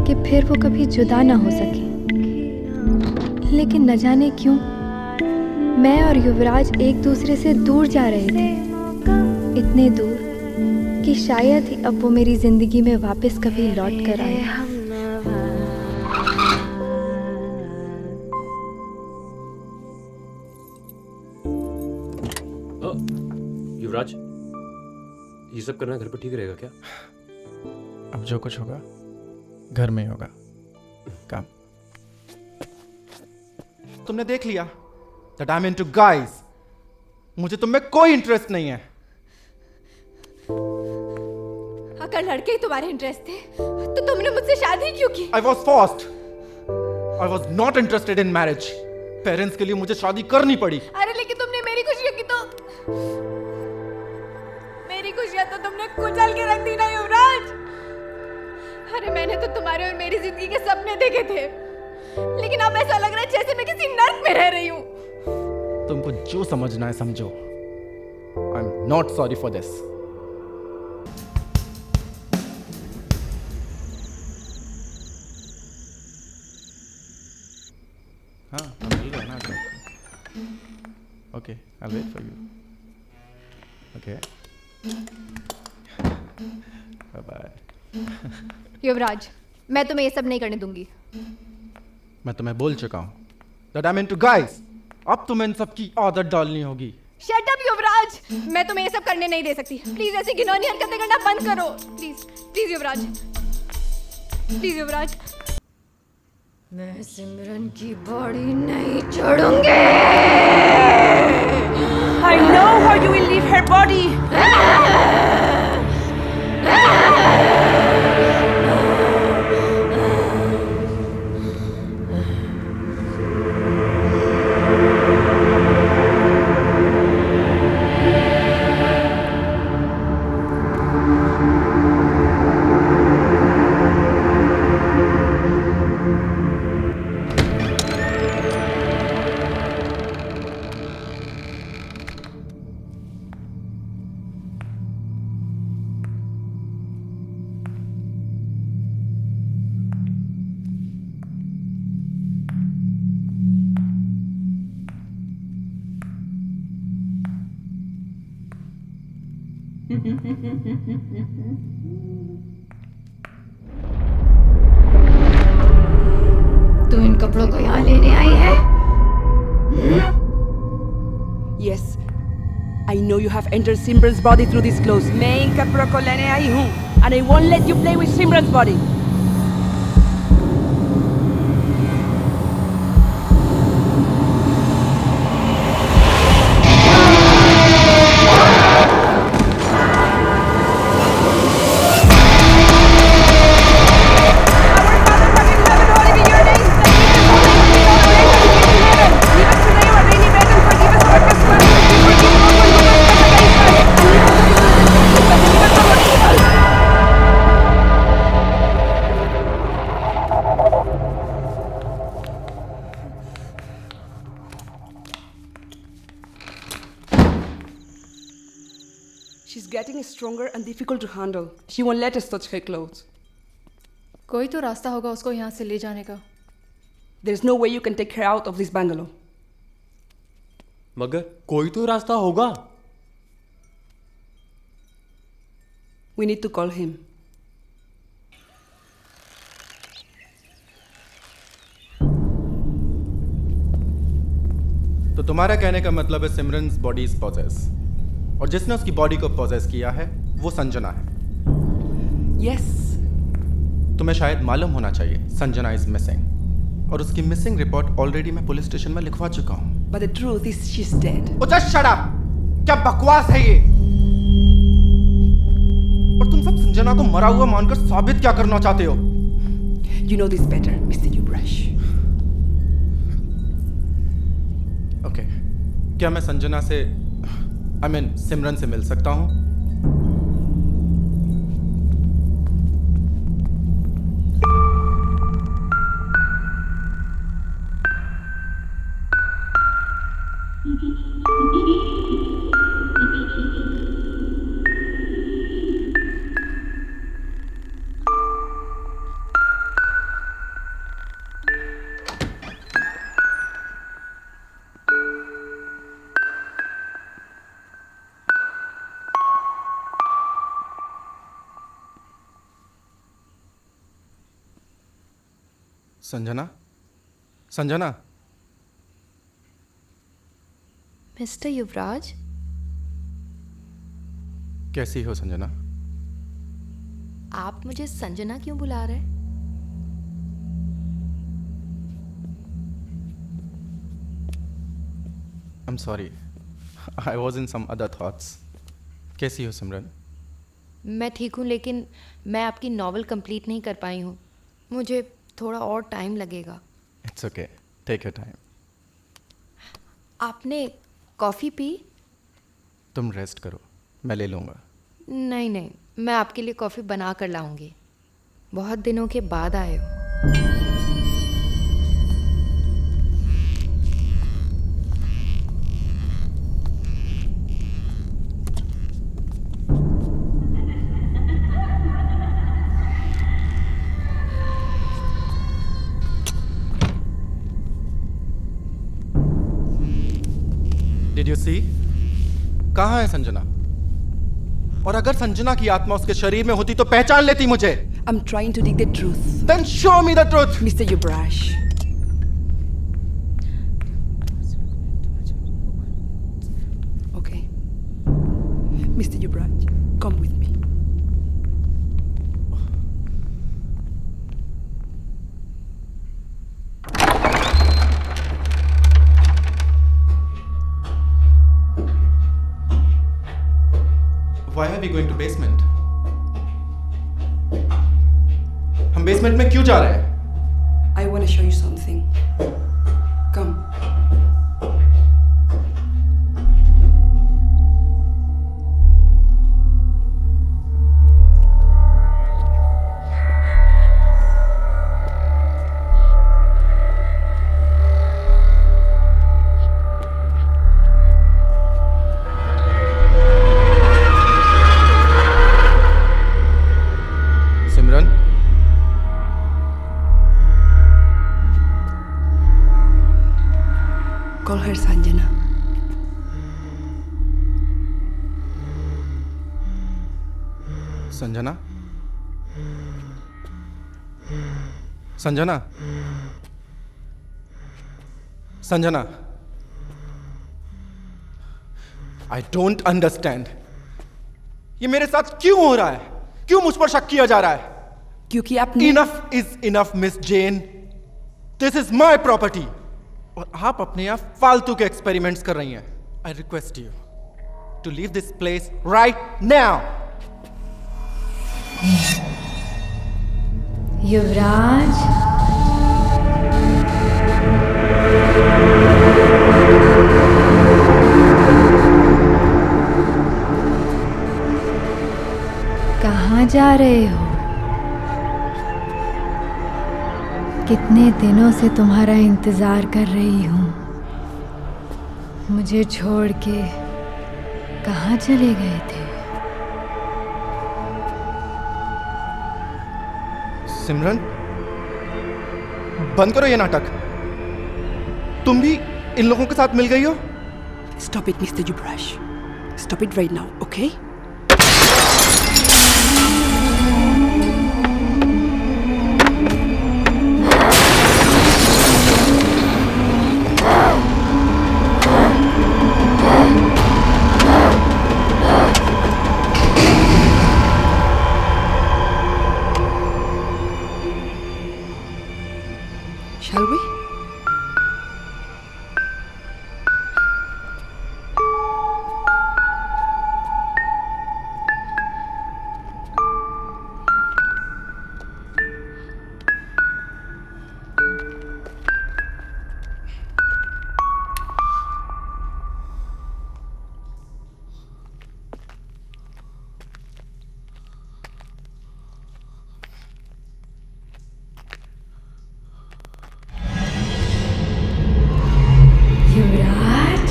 कि फिर वो कभी जुदा ना हो सके। लेकिन न जाने क्यों मैं और युवराज एक दूसरे से दूर जा रहे थे, इतने दूर कि शायद ही अब वो मेरी ज़िंदगी में वापस कभी लौट कर आए। युवराज, ये सब करना घर पे ठीक रहेगा क्या? अब जो कुछ होगा घर में ही होगा। काम तुमने देख लिया that I'm into guys। मुझे तुम में कोई इंटरेस्ट नहीं है। अगर लड़के ही तुम्हारे इंटरेस्ट थे तो तुमने मुझसे शादी क्यों की? I was forced। I was not interested in marriage। Parents के लिए मुझे शादी करनी पड़ी। अरे लेकिन तुमने मेरी खुशियों की तो मेरी खुशियां तो तुमने कुचल के रख दी ना युवराज। अरे मैंने तो तुम्हारे और मेरी जिंदगी के सपने देखे थे, लेकिन अब ऐसा लग रहा है जैसे मैं किसी नर्क में रह रही हूँ। तुमको जो समझना है समझो। I'm not sorry for this। हाँ, हम मिल रहे हैं ना। Okay, I'll wait for you। Okay। Bye bye। युवराज, मैं तुम्हें ये सब नहीं करने दूंगी। मैं तुम्हें बोल चुका हूँ that I'm into guys। अब तुम्हें इन सब की आदत डालनी होगी। शट अप युवराज, मैं तुम्हें ये सब करने नहीं दे सकती। प्लीज ऐसी घिनौनी हरकतें करना बंद करो। प्लीज प्लीज युवराज, प्लीज युवराज। मैं सिमरन की बॉडी नहीं छोड़ूंगी। I know how you will leave her body। तू इन कपड़ों को यहाँ लेने आई है? Yes, I know you have entered Simran's body through these clothes। मैं इन कपड़ों को लेने आई हूँ, and I won't let you play with Simran's body। She's getting stronger and difficult to handle। She won't let us touch her clothes। कोई तो रास्ता होगा उसको यहाँ से ले जाने का। There's no way you can take her out of this bungalow. मगर कोई तो रास्ता होगा. We need to call him. तो तुम्हारा कहने का मतलब है सिमरन्स बॉडी इज पॉजेस, और जिसने उसकी बॉडी को पॉजेस किया है वो संजना है. Yes. तुम्हें शायद मालूम होना चाहिए संजना इज मिसिंग, और उसकी मिसिंग रिपोर्ट ऑलरेडी मैं पुलिस स्टेशन में लिखवा चुका हूँ. But the truth is she's dead. Oh, just shut up! क्या बकवास है ये? और तुम सब संजना को मरा हुआ मानकर साबित क्या करना चाहते हो? You know this better, Mr. Yuvraj. Okay. क्या मैं संजना से, सिमरन से मिल सकता हूँ? संजना? संजना? मिस्टर युवराज, कैसी हो संजना? आप मुझे संजना क्यों बुला रहे? I'm sorry. I was in some other thoughts. कैसी हो सिमरन? मैं ठीक हूँ, लेकिन मैं आपकी नॉवेल कंप्लीट नहीं कर पाई हूँ. मुझे थोड़ा और टाइम लगेगा. It's okay. Take your time. आपने कॉफ़ी पी? तुम रेस्ट करो, मैं ले लूँगा. नहीं नहीं, मैं आपके लिए कॉफ़ी बना कर लाऊंगी. बहुत दिनों के बाद आए हो. Did you see? कहाँ है संजना? और अगर संजना की आत्मा उसके शरीर में होती तो पहचान लेती मुझे. I'm trying to dig the truth. Then show me the truth. Mr. Yuvraj. Okay. Mr. Yuvraj, come with me. Why are we going to basement? हम बेसमेंट में क्यों जा रहे हैं? I want to show you something. Come. Simran? Call her Sanjana. Sanjana? Sanjana? Sanjana? I don't understand. ये मेरे साथ क्यों हो रहा है? क्यों मुझ पर शक किया जा रहा है? क्योंकि आपने Enough is enough, Miss Jane. This is my property. और आप अपने यहाँ फालतू के एक्सपेरिमेंट्स कर रही हैं. I request you to leave this place right now. युवराज, कहाँ जा रहे हो? कितने दिनों से तुम्हारा इंतजार कर रही हूँ. मुझे छोड़ के कहाँ चले गए थे? सिमरन, बंद करो ये नाटक. तुम भी इन लोगों के साथ मिल गई हो? Stop it, Mr. Yuvraj. Stop it right now, okay? Shall we? Yuvraj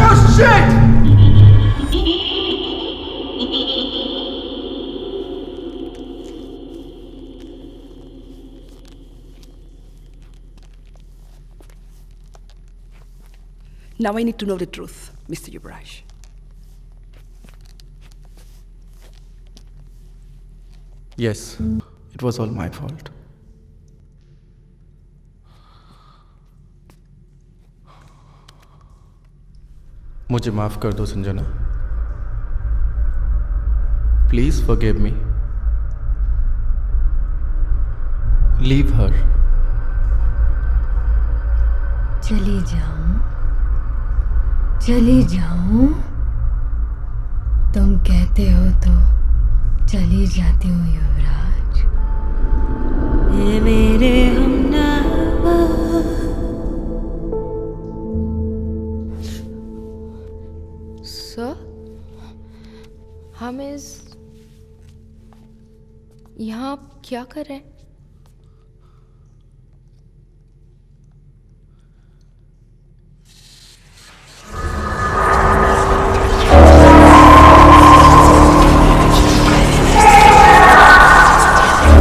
Oh shit! Now I need to know the truth, Mr. Yuvraj. Yes, it was all my fault. मुझे माफ कर दो Sanjana. Please forgive me. Leave her. चली जाऊं तुम कहते हो तो चली जाती हूँ युवराज. ये मेरे हमनवा सर, हम इस यहाँ क्या कर रहे हैं?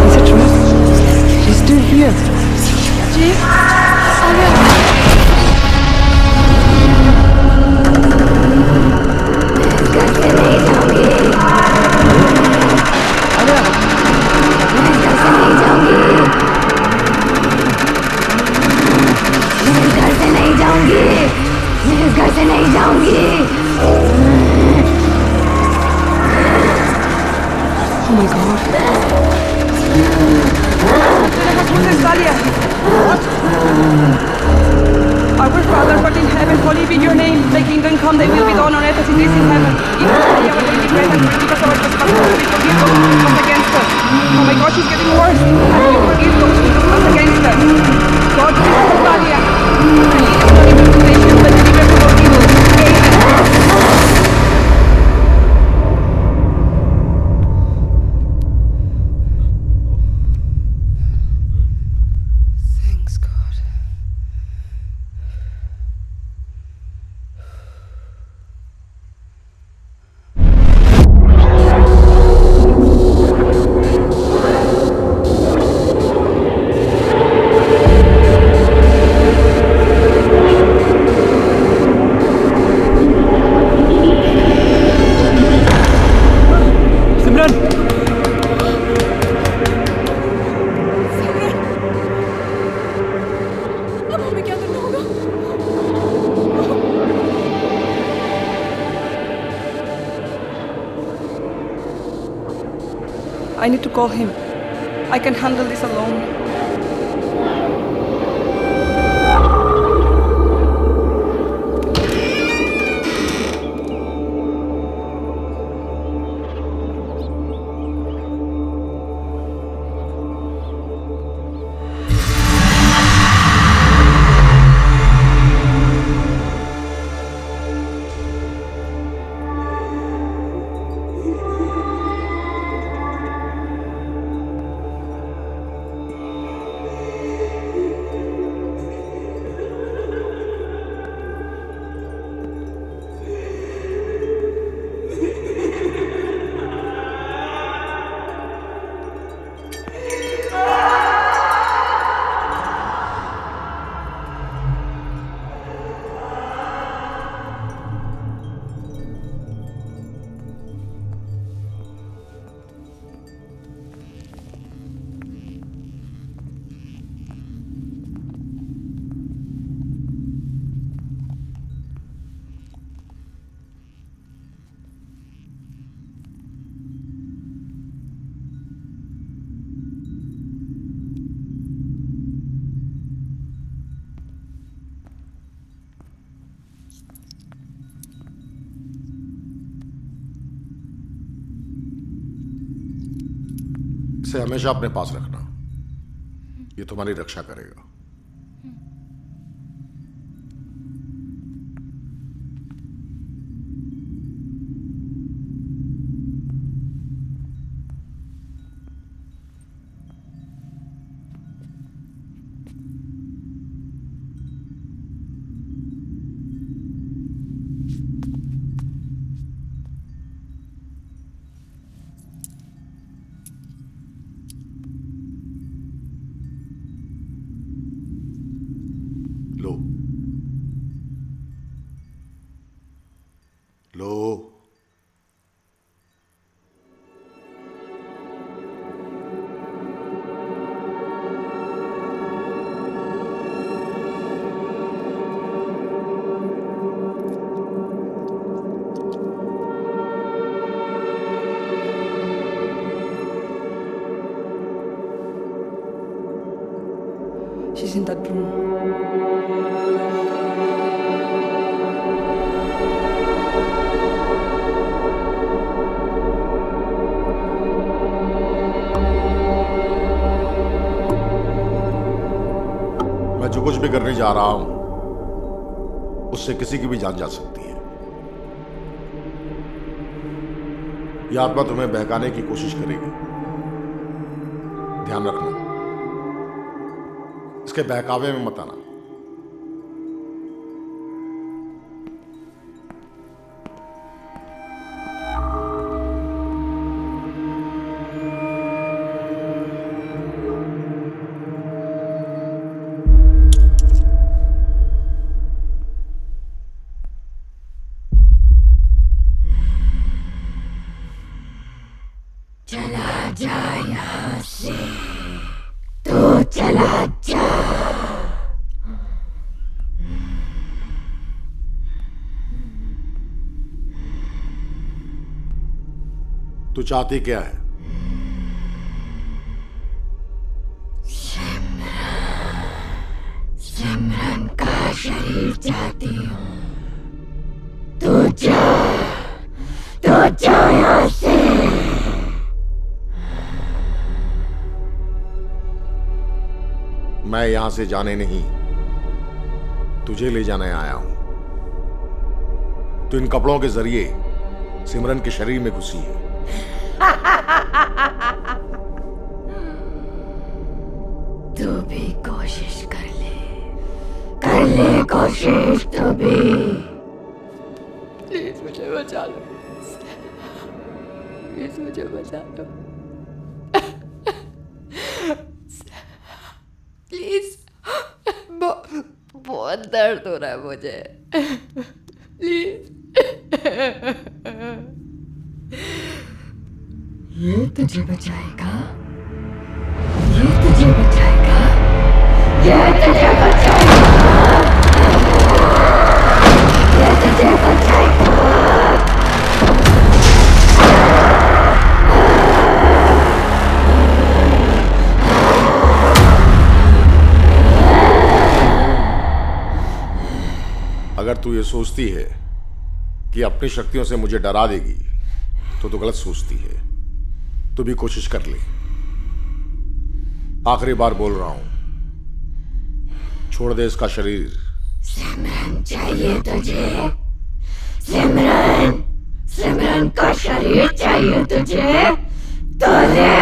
Is it true? She's still here. Ji, घर से नहीं जाऊंगी. oh my God. Princess Dalia. What? Our Father, who art in heaven, hallowed be your name. Thy kingdom come, thy will be done on earth as it is in heaven. Give us today our daily bread and forgive us our trespasses as we forgive those who trespass against us. Oh my God, she's getting worse. And we forgive those who trespass against us. God, Princess Dalia. And lead us not into temptation, but deliver us from all evil. Amen. Thanks, God. सिमरन अब हमें क्या करना होगा? I need to call him. I can handle this alone. इसे हमेशा अपने पास रखना, ये तुम्हारी रक्षा करेगा। लो लो, She's in that room. मैं जो कुछ भी करने जा रहा हूं उससे किसी की भी जान जा सकती है। यह आत्मा तुम्हें बहकाने की कोशिश करेगी, ध्यान रखना। इसके बहकावे में मत आना। चला जा यहाँ से, तू चला जा। तू चाहती क्या है? सिमरन का शरीर चाहती हूँ। तू जा यहाँ से। मैं यहां से जाने नहीं, तुझे ले जाने आया हूं। तू इन कपड़ों के जरिए सिमरन के शरीर में घुसी है। तू भी कोशिश कर ले कोशिश तू भी। प्लीज मुझे बचा लो, प्लीज मुझे बचा लो, प्लीज। बहुत दर्द हो रहा है मुझे, प्लीज। ये तुझे बचाएगा, ये तुझे बचाएगा, ये तुझे बचाएगा, ये तुझे बचाएगा। अगर तू ये सोचती है कि अपनी शक्तियों से मुझे डरा देगी तो तू गलत सोचती है। तू भी कोशिश कर ले। आखिरी बार बोल रहा हूं, छोड़ दे इसका शरीर। सिमरन चाहिए तुझे, सिमरन, सिमरन का शरीर चाहिए तुझे, तो ले।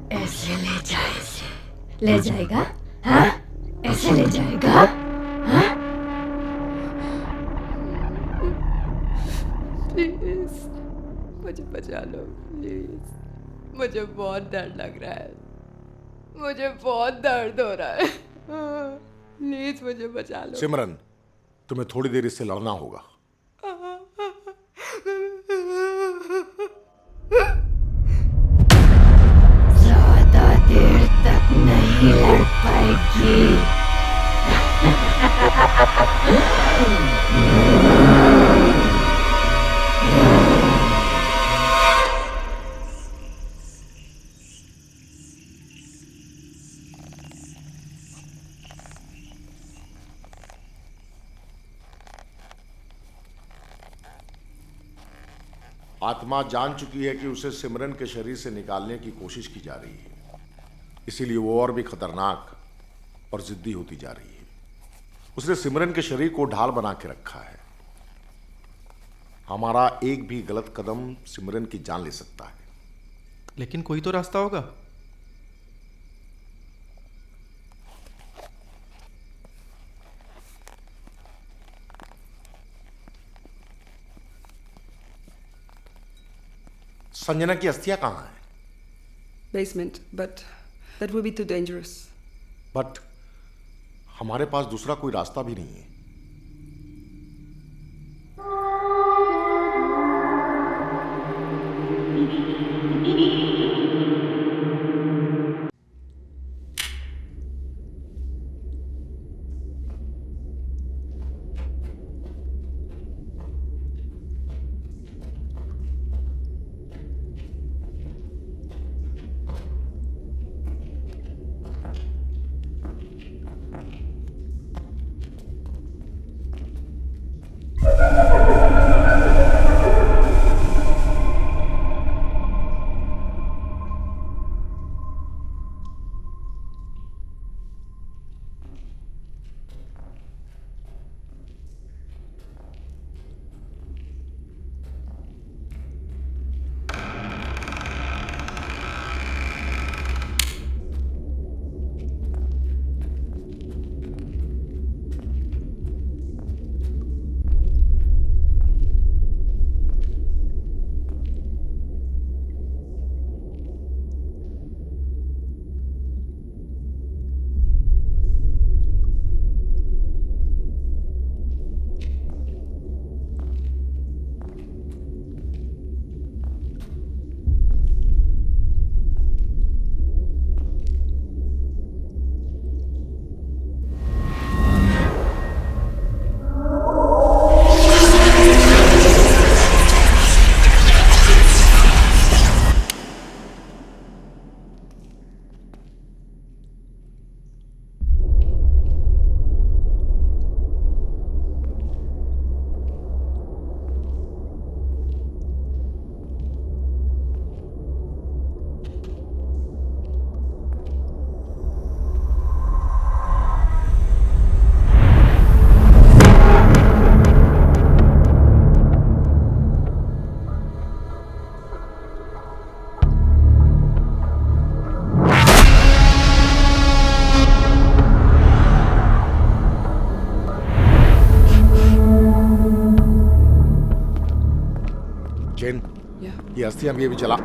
ऐसे ले जाए, ले जाएगा? हाँ, ऐसे ले जाएगा? हाँ? प्लीज मुझे बचा लो, प्लीज। मुझे बहुत डर लग रहा है, मुझे बहुत दर्द हो रहा है, प्लीज मुझे बचा लो। सिमरन, तुम्हें थोड़ी देर इससे लड़ना होगा। ज्यादा देर तक नहीं लड़ पाएगी। आत्मा जान चुकी है कि उसे सिमरन के शरीर से निकालने की कोशिश की जा रही है, इसीलिए वो और भी खतरनाक और जिद्दी होती जा रही है। उसने सिमरन के शरीर को ढाल बना के रखा है। हमारा एक भी गलत कदम सिमरन की जान ले सकता है। लेकिन कोई तो रास्ता होगा। संजना की अस्थियां कहां है? Basement, but that would be too dangerous. But हमारे पास दूसरा कोई रास्ता भी नहीं है। ये अस्थियां भी अभी चला।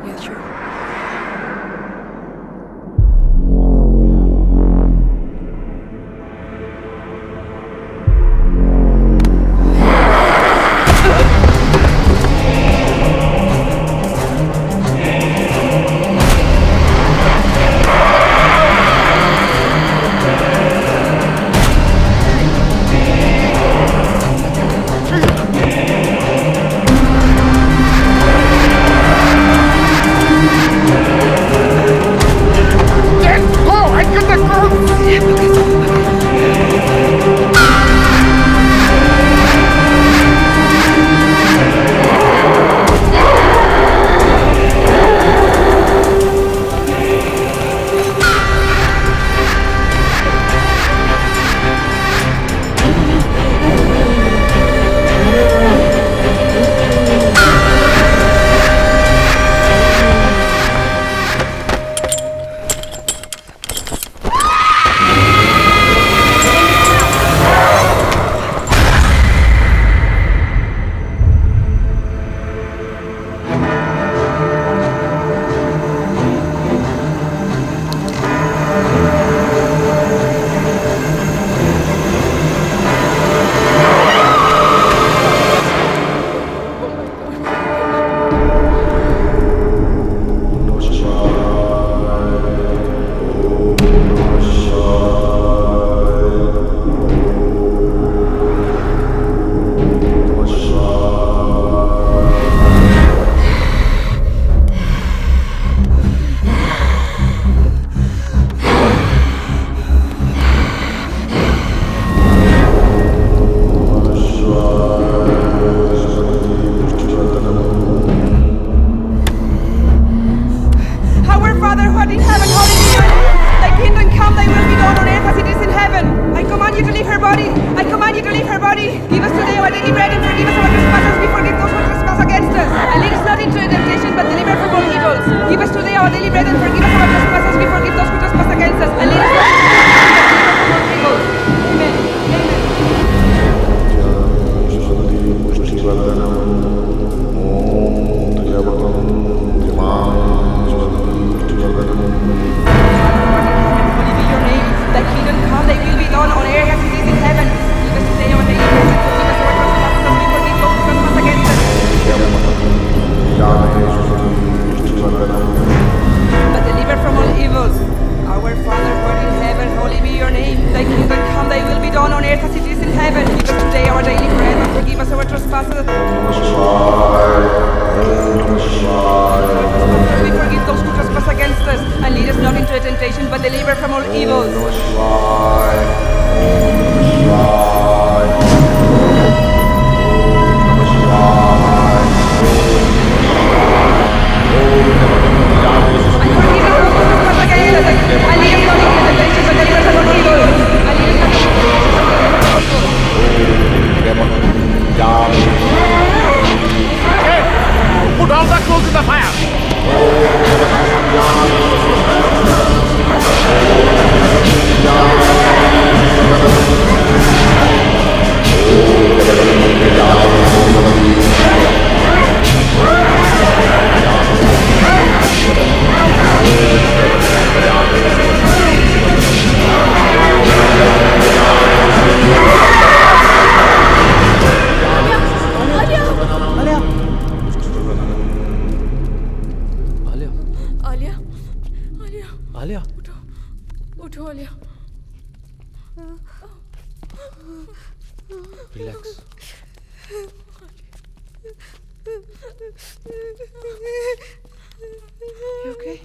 Master. We forgive those who trespass against us, and lead us not into temptation, but deliver from all evil. Put all the clothes in the fire! Alia Alia Alia उठो Alia relax You okay?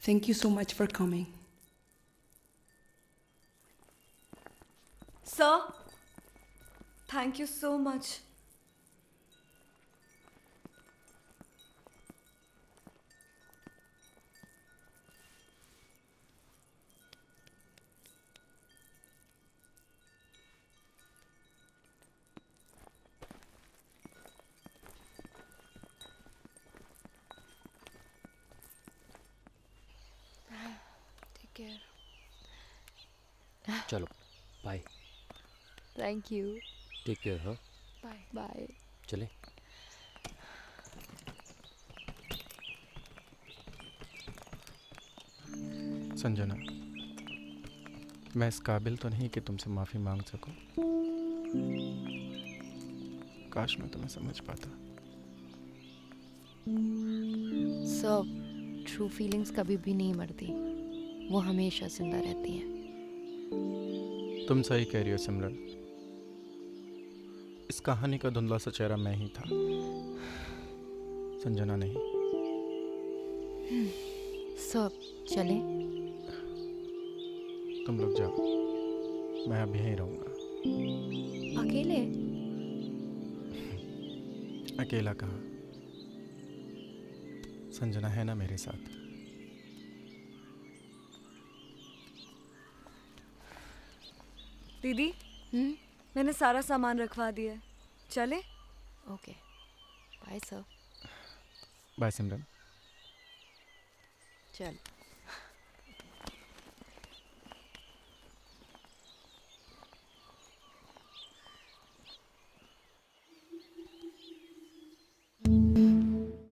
Thank you so much for coming. Sir, thank you so much. Take care. चलो bye. Thank you. Take care. हाँ Bye. Bye. चले। संजना, मैं इस काबिल तो नहीं कि तुमसे माफ़ी मांग सकूं। काश मैं तुम्हें समझ पाता। सब ट्रू फीलिंग्स कभी भी नहीं मरती, वो हमेशा जिंदा रहती हैं। तुम सही कह रही हो सिमरन, इस कहानी का धुंधला सा चेहरा मैं ही था, संजना नहीं। सब चले। तुम लोग जाओ, मैं अब यहीं रहूँगा। अकेले? अकेला कहाँ, संजना है ना मेरे साथ। दीदी, मैंने सारा सामान रखवा दिया है, चले? Okay, bye sir. Bye Simran. चल।